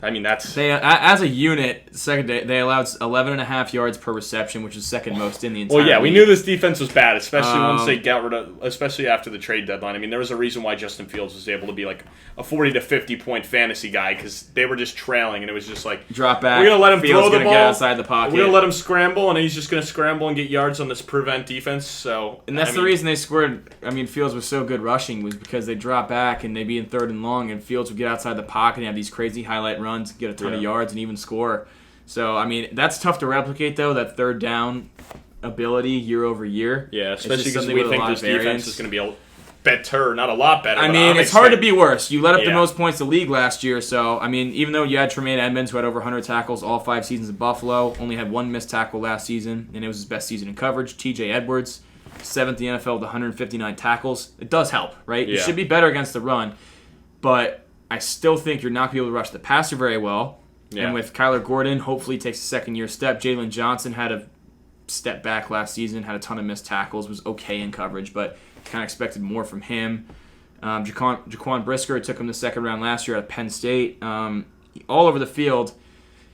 I mean, that's... They, as a unit, they allowed 11.5 yards per reception, which is second most in the entire league. We league. knew this defense was bad, especially once they got rid of... Especially after the trade deadline. I mean, there was a reason why Justin Fields was able to be like a 40 to 50 point fantasy guy, because they were just trailing, and it was just like... Drop back. We're going to let him throw the ball. Get outside the pocket. We're going to let him scramble, and he's just going to scramble and get yards on this prevent defense, so... And that's the reason they scored... I mean, Fields was so good rushing, was because they drop back, and they'd be in third and long, and Fields would get outside the pocket and have these crazy highlight runs, get a ton of yards, and even score. So, I mean, that's tough to replicate, though, that third down ability year over year. Yeah, especially because we think this defense is going to be a better, not a lot better. I mean, it's hard to be worse. You let up the most points in the league last year, so, I mean, even though you had Tremaine Edmonds, who had over 100 tackles all 5 seasons in Buffalo, only had 1 missed tackle last season, and it was his best season in coverage. TJ Edwards, 7th in the NFL with 159 tackles. It does help, right? You should be better against the run, but I still think you're not going to be able to rush the passer very well. Yeah. And with Kyler Gordon, hopefully takes a second-year step. Jalen Johnson had a step back last season, had a ton of missed tackles, was okay in coverage, but kind of expected more from him. Jaquan Brisker took him the second round last year at Penn State. All over the field.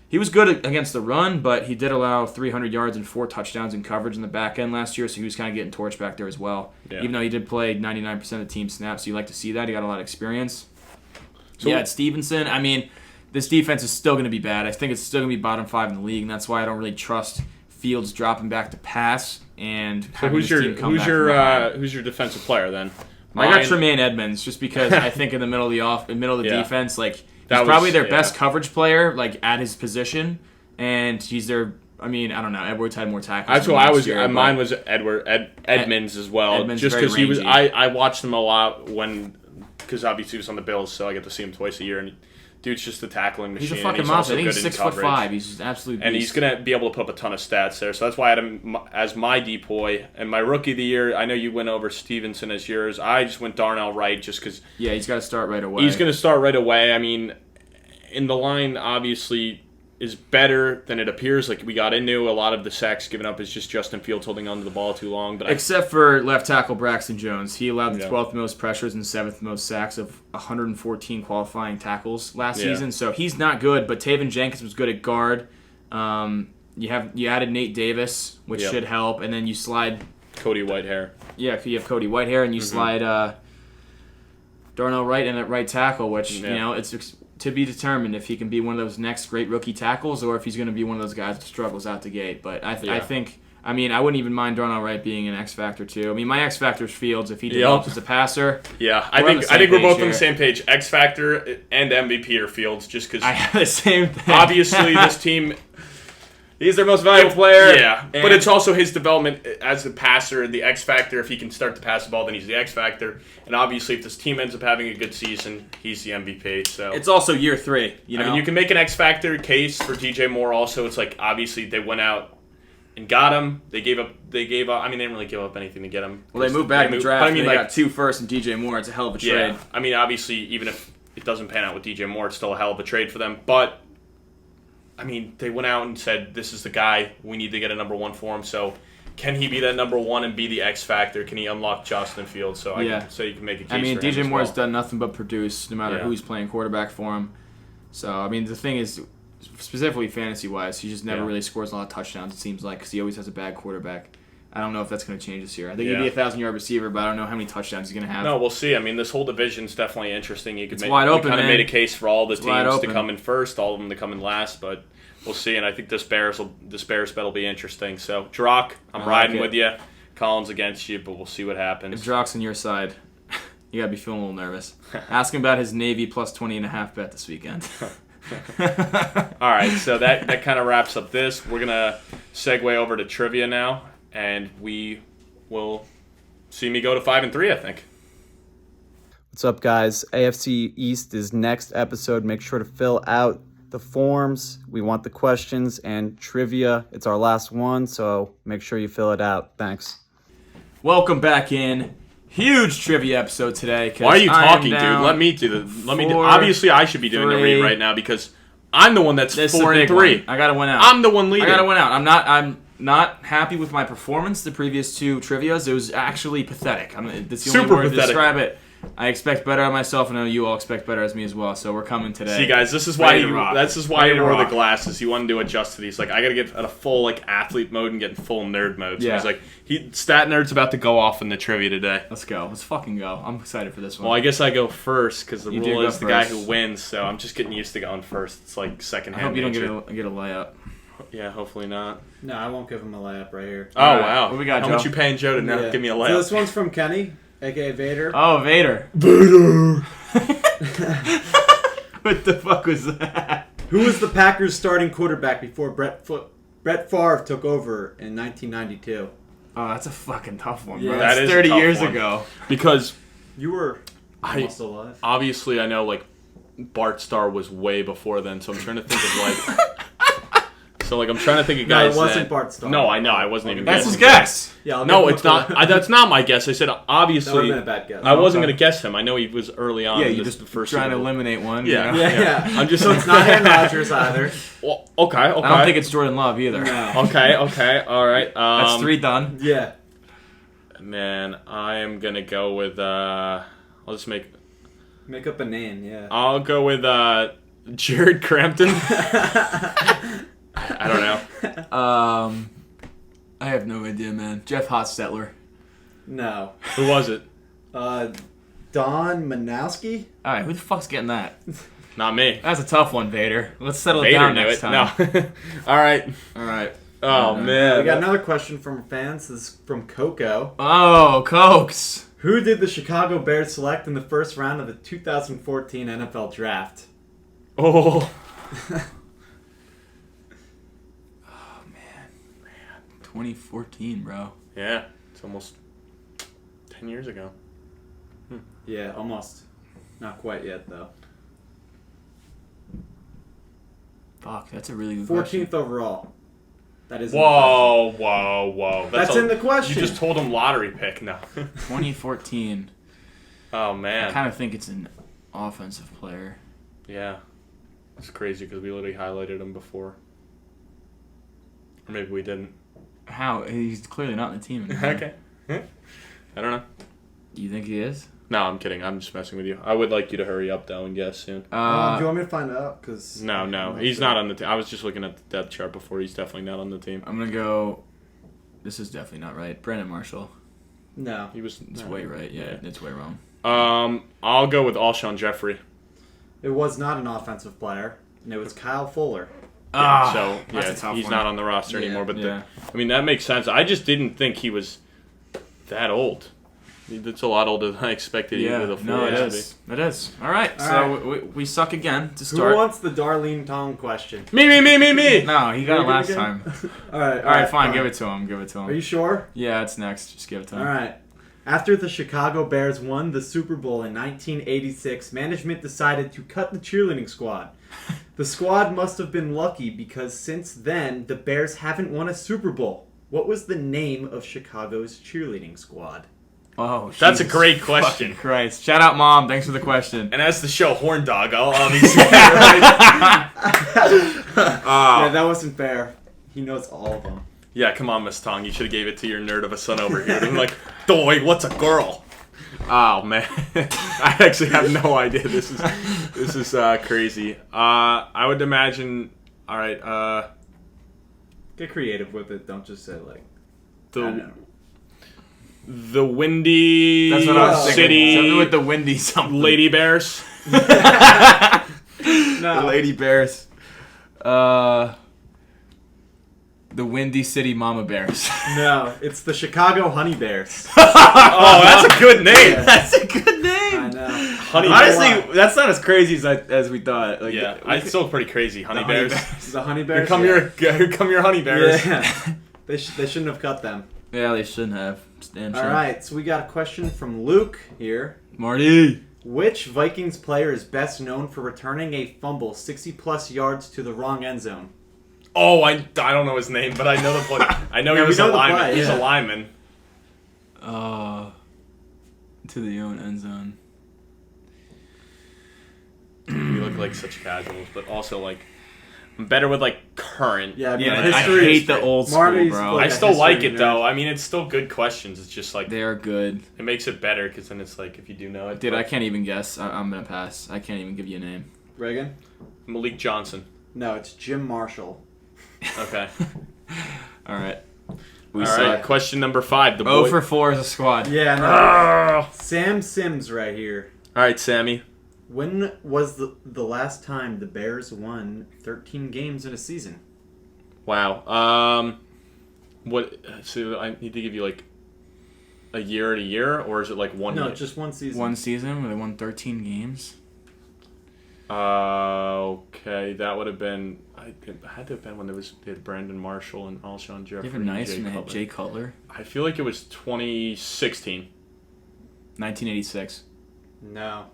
He was good against the run, but he did allow 300 yards and 4 touchdowns in coverage in the back end last year, so he was kind of getting torched back there as well. Yeah. Even though he did play 99% of the team snaps, so you like to see that. He got a lot of experience. So yeah, it's Stevenson. I mean, this defense is still going to be bad. I think it's still going to be bottom 5 in the league, and that's why I don't really trust Fields dropping back to pass and having this team come back. Who's your defensive player then? I got Tremaine Edmonds just because I think in the middle of the defense, like he's probably their best coverage player, like at his position, and he's their. I mean, I don't know. Edwards had more tackles. That's what I was. Mine was Edmonds as well, Edmonds just because he was. I watched him a lot because obviously he was on the Bills, so I get to see him twice a year and. Dude's just a tackling machine. He's a fucking monster. I think he's 6'5". He's just absolutely beast. And he's going to be able to put up a ton of stats there. So that's why I had him as my depoy. And my rookie of the year, I know you went over Stevenson as yours. I just went Darnell Wright just because... Yeah, he's got to start right away. He's going to start right away. I mean, in the line, obviously, is better than it appears. Like, we got into a lot of the sacks given up is just Justin Fields holding onto the ball too long. But except for left tackle Braxton Jones. He allowed the 12th most pressures and 7th most sacks of 114 qualifying tackles last season. So he's not good, but Taven Jenkins was good at guard. You added Nate Davis, which should help, and then you slide... Cody Whitehair. Yeah, you have Cody Whitehair, and you slide Darnell Wright in at right tackle, which, you know, it's... to be determined if he can be one of those next great rookie tackles or if he's going to be one of those guys that struggles out the gate. But I think, I mean, I wouldn't even mind Darnell Wright being an X factor too. I mean, my X factor is Fields if he develops as a passer. Yeah, I think we're both on the same page. X factor and MVP are Fields just because. I have the same thing. Obviously, this team He's their most valuable player. Yeah, but it's also his development as a passer, the X factor. If he can start to pass the ball, then he's the X factor. And obviously, if this team ends up having a good season, he's the MVP. So it's also year 3. I mean, you can make an X factor case for DJ Moore. Also, it's like obviously they went out and got him. They gave up. I mean, they didn't really give up anything to get him. Well, they moved back in the draft. I mean, they got 2 firsts and DJ Moore. It's a hell of a trade. I mean, obviously, even if it doesn't pan out with DJ Moore, it's still a hell of a trade for them. But I mean, they went out and said, this is the guy. We need to get a number 1 for him. So can he be that number 1 and be the X factor? Can he unlock Justin Fields? So I can say you can make a case. I mean, for him DJ as Moore's well. done nothing but produce, no matter who's playing quarterback for him. So, I mean, the thing is, specifically fantasy-wise, he just never really scores a lot of touchdowns, it seems like, because he always has a bad quarterback. I don't know if that's going to change this year. I think he'd be a 1,000-yard receiver, but I don't know how many touchdowns he's going to have. No, we'll see. I mean, this whole division's definitely interesting. You could wide open, kind of made a case for all the teams to open. come in first, all of them to come in last, but we'll see. And I think this Bears bet will be interesting. So, Drock, I'm riding with you. Colin's against you, but we'll see what happens. If Drock's on your side, you got to be feeling a little nervous. Ask him about his Navy plus 20.5 bet this weekend. All right, so that kind of wraps up this. We're going to segue over to trivia now, and we will see me go to 5-3, I think. What's up, guys? AFC East is next episode. Make sure to fill out the forms. We want the questions and trivia. It's our last one, so make sure you fill it out. Thanks. Welcome back in. Huge trivia episode today. Why are you talking, dude? Let me do. Obviously, I should be doing the read right now because I'm the one that's 4-3. I gotta win out. I'm the one leading. I gotta win out. I'm not happy with my performance the previous 2 trivias. It was actually pathetic. That's the only word to describe it. I expect better of myself, and I know you all expect better as me as well. So we're coming today. See, guys, this is why you wore the glasses. You wanted to adjust to these. Like, I gotta get out of full athlete mode and get in full nerd mode. So he's like, Stat Nerd's about to go off in the trivia today. Let's go. Let's fucking go. I'm excited for this one. Well, I guess I go first because the rule is the guy who wins. So I'm just getting used to going first. It's like second hand. I hope you don't get a layup. Yeah, hopefully not. No, I won't give him a layup right here. Oh, wow. What we got, How Joe? much you paying Joe to now give me a layup? So this one's from Kenny, a.k.a. Vader. Oh, Vader. What the fuck was that? Who was the Packers' starting quarterback before Brett Favre took over in 1992? Oh, that's a fucking tough one, bro. Yeah, that's 30 years ago. Because you were almost alive. Obviously, I know Bart Starr was way before then, so I'm trying to think of I'm trying to think of guys. No, it wasn't Bart Starr. No, I know. I wasn't even. That's his guess. Yeah. No, it's not. That's not my guess. I said obviously. That would have been a bad guess. I wasn't going to guess him. I know he was early on. Yeah, you just first trying to eliminate one. Yeah, you know? yeah. I'm just. So it's not Aaron Rodgers either. Well, okay. I don't think it's Jordan Love either. No. Okay. All right. That's 3 done. Yeah. Man, I am gonna go with. I'll just make up a name. Yeah. I'll go with Jared Crampton. I don't know. I have no idea, man. Jeff Hostetler. No. Who was it? Don Manowski? All right, who the fuck's getting that? Not me. That's a tough one, Vader. Let's settle it Vader down knew next it. time. No. All right. Oh, man. We got another question from fans. This is from Coco. Oh, Cokes. Who did the Chicago Bears select in the first round of the 2014 NFL Draft? Oh. 2014, bro. Yeah, it's almost 10 years ago. Yeah, almost. Not quite yet, though. Fuck, that's a really good 14th question. overall. That is. Whoa. That's in the question. You just told him lottery pick. No. 2014. Oh, man. I kind of think it's an offensive player. Yeah. It's crazy because we literally highlighted him before. Or maybe we didn't. How? He's clearly not in the team. Okay. I don't know. Do you think he is? No, I'm kidding. I'm just messing with you. I would like you to hurry up, though, and guess soon. do you want me to find out? Cause No. He's not on the team. I was just looking at the depth chart before. He's definitely not on the team. I'm going to go... This is definitely not right. Brandon Marshall. No. He was... It's way right. Yeah, it's way wrong. I'll go with Alshon Jeffrey. It was not an offensive player, and it was Kyle Fuller. He's not on the roster anymore. But I mean, that makes sense. I just didn't think he was that old. It's a lot older than I expected. Yeah, the no, it is. It is. All right, we suck again to start. Who wants the Darlene Tong question? Me. No, he got it last time. All right, All right, fine. Give it to him. Are you sure? Yeah, it's next. Just give it to him. All right. After the Chicago Bears won the Super Bowl in 1986, management decided to cut the cheerleading squad. The squad must have been lucky because since then, the Bears haven't won a Super Bowl. What was the name of Chicago's cheerleading squad? Oh, that's a great question. Christ. Shout out, Mom. Thanks for the question. And as the show Horn Dog, I'll obviously right. Yeah, that wasn't fair. He knows all of them. Yeah, come on, Miss Tong. You should have gave it to your nerd of a son over here. I'm like, boy, what's a girl? Oh man, I actually have no idea. This is crazy. I would imagine. All right. Get creative with it. Don't just say like. The Windy That's what I was City thinking. Something with the Windy something. Lady Bears. No. The Lady Bears. The Windy City Mama Bears. No, it's the Chicago Honey Bears. Oh, that's a good name. Yeah. That's a good name. I know. Honey Honestly, that's not as crazy as we thought. Like, yeah, it's still pretty crazy. Honey Bears. The Honey Bears. Here come your Honey Bears. Yeah. They shouldn't have cut them. Yeah, they shouldn't have. Damn All right, so we got a question from Luke here. Marty. Which Vikings player is best known for returning a fumble 60-plus yards to the wrong end zone? Oh, I don't know his name, but I know the play. I know he was a lineman. Play, He's yeah. a lineman. To the own end zone. We look like such casuals, but also like I'm better with like current. Yeah, I mean, Yeah, I history hate the old school, Marty's bro. like I still like it nerd. though. I mean, it's still good questions. It's just like They are good. it makes it better because then it's like if you do know it. Dude, but I can't even guess. I'm going to pass. I can't even give you a name. Reagan? Malik Johnson. No, it's Jim Marshall. Okay. All right. All right. Question number 5. The boy. for 4 as a squad. Yeah, no. Ah! Sam Sims right here. All right, Sammy. When was the last time the Bears won 13 games in a season? Wow. What? So I need to give you like a year, or is it like 1 year? No, just one season. One season where they won 13 games. Okay, that would have been. It had to have been when they had Brandon Marshall and Alshon Jeffrey. They were nice and when they had Jay Cutler. I feel like it was 2016. 1986. No.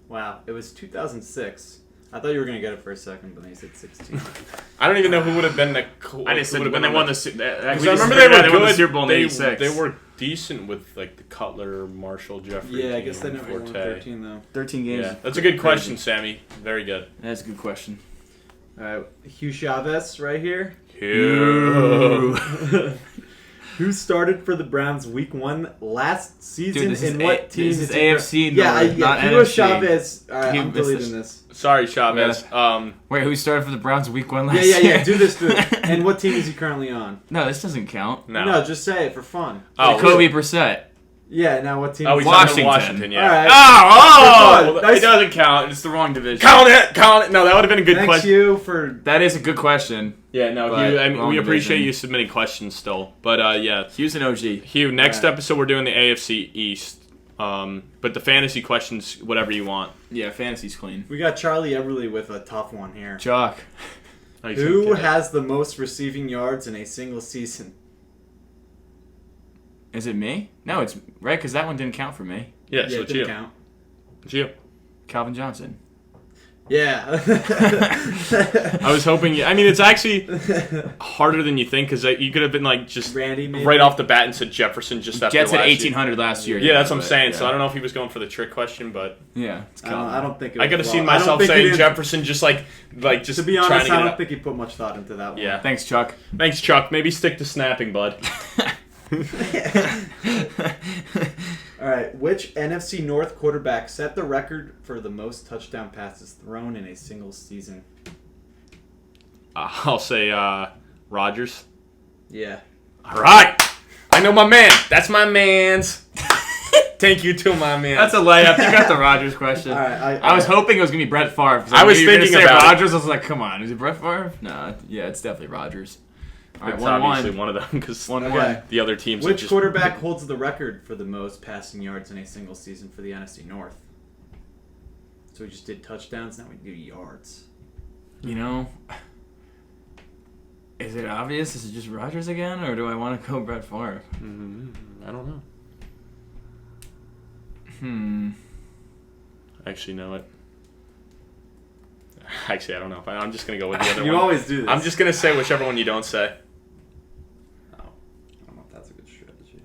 Wow, it was 2006. I thought you were going to get it for a second, but then you said 16. I don't even know who would have been the. I just said when they won the Super Bowl. I remember they won the Super Bowl in they, 86. They were decent with like the Cutler, Marshall, Jeffrey. Yeah, I guess they never won Forte. 13, though. 13 games. Yeah, that's a good question, Sammy. Very good. That's a good question. All right, Hugh Chavez right here. Hugh. Who started for the Browns Week 1 last season? Dude, this is what team? This is AFC North, North, not Hugh NFC. Chavez. All right, Hugh I'm deleting this. Sorry, Chavez. Wait, who started for the Browns Week 1 last Yeah, year? do this. And what team is he currently on? No, this doesn't count. No. Just say it for fun. Oh, Jacoby Brissett. Yeah, now what team? Oh, is he's he on? on Washington. Yeah. All right. Oh! Nice. It doesn't count. It's the wrong division. Count it. No, that would have been a good Thanks, question. Hugh, for... That is a good question. Yeah, no, But Hugh, I mean, wrong we appreciate division. you submitting questions still. But yeah, Hughes and OG. Hugh, next All right. episode we're doing the AFC East. But the fantasy questions, whatever you want. Yeah, fantasy's clean. We got Charlie Everly with a tough one here. Chalk. Who has the most receiving yards in a single season? Is it me? No, it's right because that one didn't count for me. Yeah, so it it's didn't you. count. It's you. Calvin Johnson. Yeah. I was hoping. I mean, it's actually harder than you think because you could have been like just Randy, maybe? right off the bat and said Jefferson just after Jets had last year. 1,800 last year. Yeah, that's what I'm but, saying. yeah. So I don't know if he was going for the trick question, but Yeah, it's I Calvin. don't think it I was could have seen well. I don't myself think he saying did- Jefferson just like just To be trying honest, to I get it don't up. think he put much thought into that one. Yeah. Thanks, Chuck. Thanks, Chuck. Maybe stick to snapping, bud. All right. Which NFC North quarterback set the record for the most touchdown passes thrown in a single season? I'll say Rodgers. Yeah. All right. I know my man. That's my man's. Thank you to my man. That's a layup. You got the Rodgers question. All right. I was hoping it was gonna be Brett Favre. I was you were gonna thinking say about it. Rodgers. I was like, come on, is it Brett Favre? No, yeah, it's definitely Rodgers. All right, It's 1-1. obviously one of them because Okay. the other teams. Which quarterback holds the record for the most passing yards in a single season for the NFC North? So we just did touchdowns, now we do yards. You know, is it obvious? Is it just Rodgers again, or do I want to go Brett Favre? I don't know. Actually, know it. Actually, I don't know. I'm just gonna go with the other one. You always do this. I'm just gonna say whichever one you don't say. Oh, I don't know if that's a good strategy.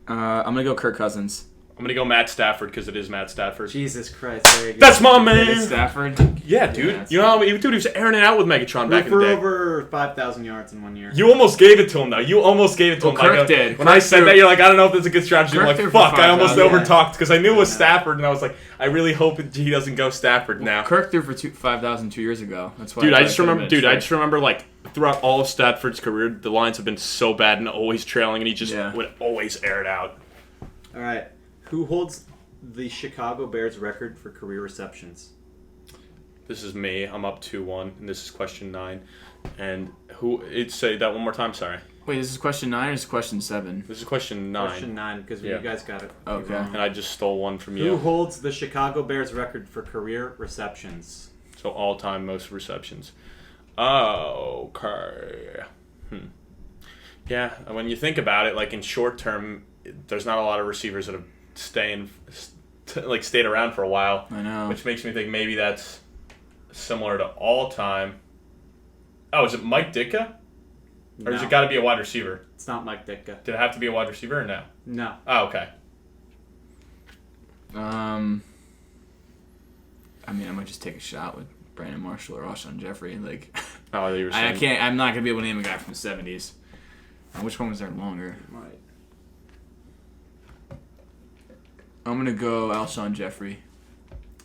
I'm gonna go Kirk Cousins. I'm gonna go Matt Stafford because it is Matt Stafford. Jesus Christ, there you go. That's my man. Stafford. Yeah, dude. Yeah, you know how dude, he was airing it out with Megatron back in the for day. over 5,000 yards in 1 year. You almost gave it to him, though. You almost gave it to him. Kirk Like, did. When Kirk I said threw- that, you're like, I don't know if that's a good strategy. Kirk I'm like, threw for fuck, I almost 5,000. overtalked because I knew it was Yeah. Stafford, and I was like, I really hope he doesn't go Stafford now. Kirk threw for 5,000 2 years ago. That's why. Dude, I thought just could've remember. been Dude, I straight. just remember like throughout all of Stafford's career, the Lions have been so bad and always trailing, and he just would always air it out. All right. Who holds the Chicago Bears record for career receptions? This is me. I'm up 2-1, and this is question 9. And who? Say that one more time. Sorry. Wait, this is question 9 or is this question 7? This is question 9. Question 9, because Yeah. you guys got it. Okay. wrong. And I just stole one from Who you. holds the Chicago Bears record for career receptions? So all-time most receptions. Okay. Yeah, when you think about it, like in short term, there's not a lot of receivers that have stayed around for a while. I know. Which makes me think maybe that's similar to all-time. Oh, is it Mike Ditka? Or has it got to be a wide receiver? It's not Mike Ditka. Did it have to be a wide receiver or no? No. Oh, okay. I mean, I might just take a shot with Brandon Marshall or Alshon Jeffrey. Like, Oh, you were saying. I can't. I'm not gonna be able to name a guy from the 70s. Which one was there longer? Right. I'm gonna go Alshon Jeffrey.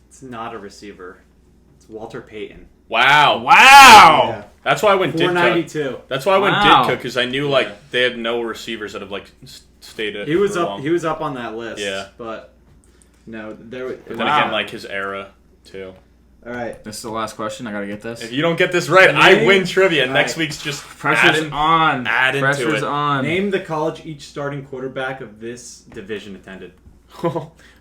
It's not a receiver. It's Walter Payton. Wow. Yeah. That's why I went Ditka. 492. That's why I went Wow. Ditka, because I knew like they had no receivers that have like stayed at He was for up. long. He was up on that list. Yeah. But no, there. But then Wow. again, like his era too. All right. This is the last question. I gotta get this. If you don't get this right, I Name- win trivia. All Next right. week's just Pressure's add in- on. add into Pressure's it. on. Name the college each starting quarterback of this division attended.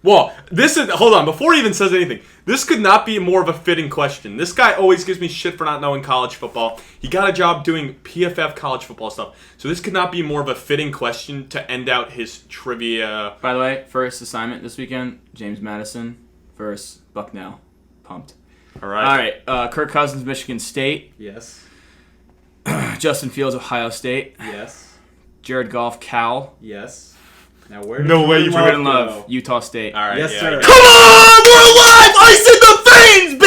Well, this is hold on. Before he even says anything, this could not be more of a fitting question. This guy always gives me shit for not knowing college football. He got a job doing PFF college football stuff, so this could not be more of a fitting question to end out his trivia. By the way, first assignment this weekend: James Madison versus Bucknell. Pumped. All right. All right. Kirk Cousins, Michigan State. Yes. Justin Fields, Ohio State. Yes. Jared Goff, Cal. Yes. Now where? No way you Jordan Love Love, Utah State. All right. Yes, yeah, sir. I- Come on, we're alive! Ice in the veins,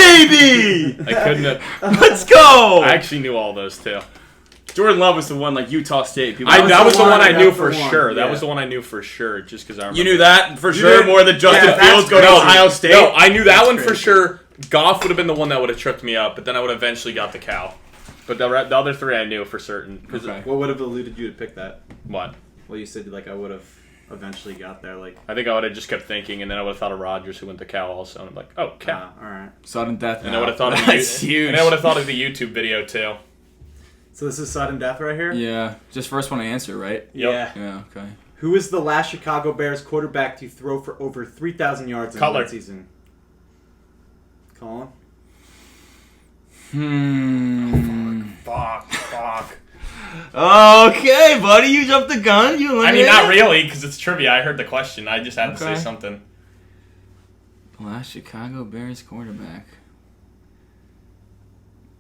baby. I couldn't have. Let's go. I actually knew all those too. Jordan Love was the one like Utah State. People, That was the one I knew that's for the one, sure. That yeah. was the one I knew for sure, just because I remember. you knew that for sure did? more than Justin Yeah, Fields that's going to crazy. Ohio State. No, I knew that That's one for crazy. sure. Goff would have been the one that would have tripped me up, but then I would have eventually got the Cal. But the other three I knew for certain. 'Cause Okay. What would have eluded you to pick that? What? Well, you said like I would have eventually got there. Like I think I would have just kept thinking, and then I would have thought of Rodgers, who went to Cal also, and I'm like, oh, Cal. all right. Sudden death. And I would have thought of That's the huge. And I would have thought of the YouTube video too. So this is sudden death right here. Yeah, just first one to answer, right? Yep. Yeah. Yeah. Okay. Who was the last Chicago Bears quarterback to throw for over 3,000 yards in Cutler. one season? Colin. Fuck. Okay, buddy, you jumped the gun. You I mean, not really, because it's trivia. I heard the question. I just had to say Okay. something. Last Chicago Bears quarterback.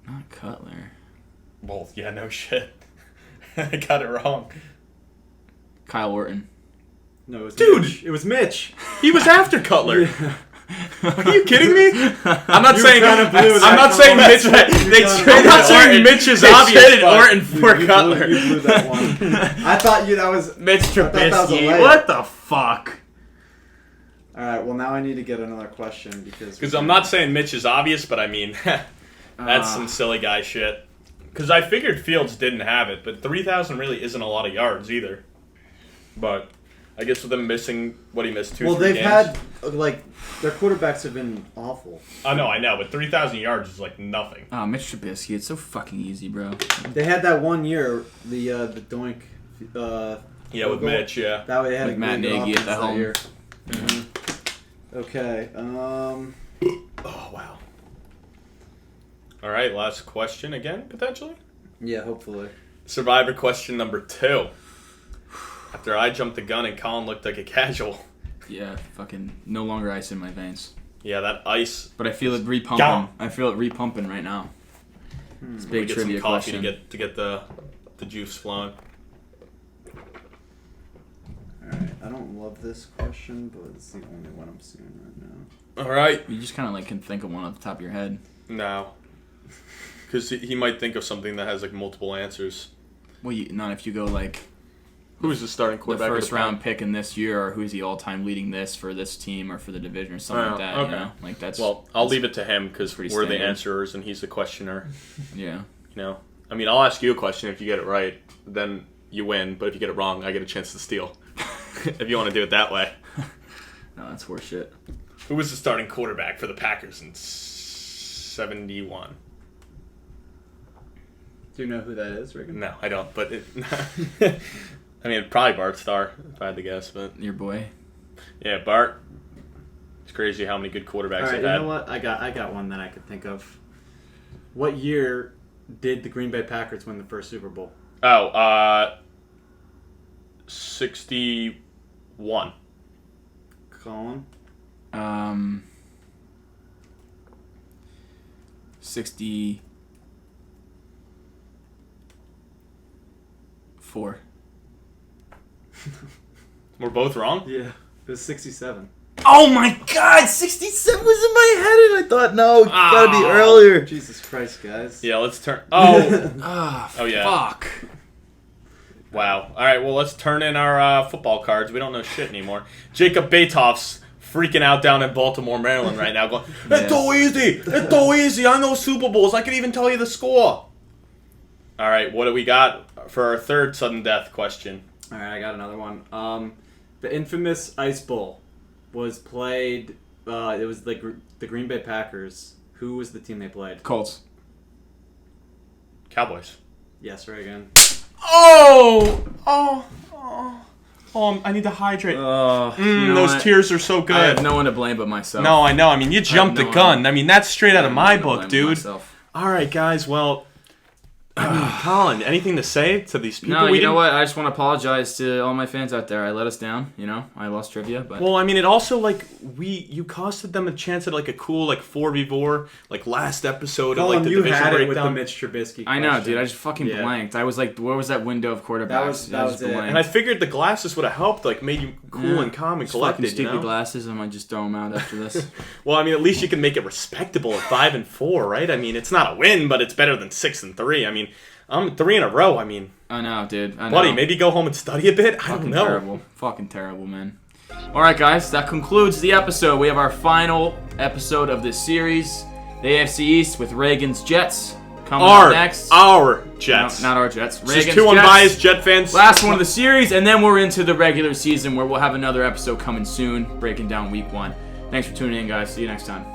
Not Cutler. Well, yeah, no shit. I got it wrong. Kyle Orton. No, it was Dude! Mitch. It was Mitch. He was after Cutler. Are you kidding me? I'm not You saying. kinda blew I'm that not saying one. Mitch. You They kinda traded. I'm blew not saying Orton. Mitch is They obvious. traded but- Orton for Cutler. You blew that one. I thought that was Mitch thought that was a Trubisky. layup. What the fuck? All right. Well, now I need to get another question Because I'm not saying Mitch is obvious, but I mean, that's some silly guy shit. Because I figured Fields didn't have it, but 3,000 really isn't a lot of yards either. But I guess with them missing what he missed 2 Well, 3 they've games. had their quarterbacks have been awful. I know, but 3,000 yards is like nothing. Oh, Mitch Trubisky, it's so fucking easy, bro. They had that one year, the doink. Yeah, with Mitch, yeah. That way they had Like a Matt good Nagy at offense the that helm. year. Okay. Oh, wow. All right, last question again, potentially? Yeah, hopefully. Survivor question number 2. After I jumped the gun and Colin looked like a casual. Yeah, fucking no longer ice in my veins. Yeah, that ice. But I feel it repumping. Gone. I feel it repumping right now. It's a big We get trivia some coffee question. to get the juice flowing. Alright, I don't love this question, but it's the only one I'm seeing right now. All right. You just kind of like can think of one off the top of your head. No. Because he might think of something that has like multiple answers. Well, not if you go like Who's the starting the quarterback? first round pick in this year, or who's the all-time leading this for this team or for the division or something like that. Okay. You know, like that's. Well, I'll leave it to him because we're pretty the standard. answerers and he's the questioner. Yeah. You know, I mean, I'll ask you a question if you get it right, then you win. But if you get it wrong, I get a chance to steal. If you want to do it that way. No, that's horseshit. Who was the starting quarterback for the Packers in 71? Do you know who that is, Reagan? No, I don't. But I mean, probably Bart Starr, if I had to guess. But Your boy. yeah, Bart. It's crazy how many good quarterbacks Alright, they've you had. know what? I got one that I could think of. What year did the Green Bay Packers win the first Super Bowl? 61. Colin? 64. We're both wrong? Yeah. It was 67. Oh my God! 67 was in my head, and I thought, no, it's gotta be Ah. earlier. Jesus Christ, guys. Yeah, let's turn. Oh, Oh yeah. Fuck. wow. All right, well, let's turn in our football cards. We don't know shit anymore. Jacob Batoff's freaking out down in Baltimore, Maryland right now, going, "It's so easy. It's so easy. I know Super Bowls. I can even tell you the score." All right, what do we got for our third sudden death question? Alright, I got another one. The infamous Ice Bowl was played. It was the Green Bay Packers. Who was the team they played? Colts. Cowboys. Yes, Reagan. Oh, I need to hydrate. Those tears are so good. I have no one to blame but myself. No, I know. I mean, you jumped the no gun. idea. I mean, that's straight out of my I have no one book, to blame but dude. myself. All right, guys. Well, I mean, Colin, anything to say to these people? No, We you know didn't- what? I just want to apologize to all my fans out there. I let us down. You know, I lost trivia, but Well, I mean, it also you costed them a chance at like a cool 4v4 last episode of Colin, the you division had it with the breakdown. Mitch Trubisky I know, question. dude. I just fucking Yeah. blanked. I was like, where was that window of quarterbacks? That was I just it. blanked. And I figured the glasses would have helped, made you cool Yeah. and calm and These fucking collected. stupid You know? glasses. I might just throw them out after this. Well, I mean, at least you can make it respectable at 5-4, right? I mean, it's not a win, but it's better than 6-3. I mean, I'm 3 in a row. I mean, I know, dude. I know. buddy, maybe go home and study a bit. I don't Fucking know. terrible. Fucking terrible, man. All right, guys. That concludes the episode. We have our final episode of this series. The AFC East with Reagan's Jets coming up next. Our Jets. No, not our Jets. Just Reagan's two Jets. unbiased Jet fans. Last one of the series, and then we're into the regular season where we'll have another episode coming soon, breaking down week 1. Thanks for tuning in, guys. See you next time.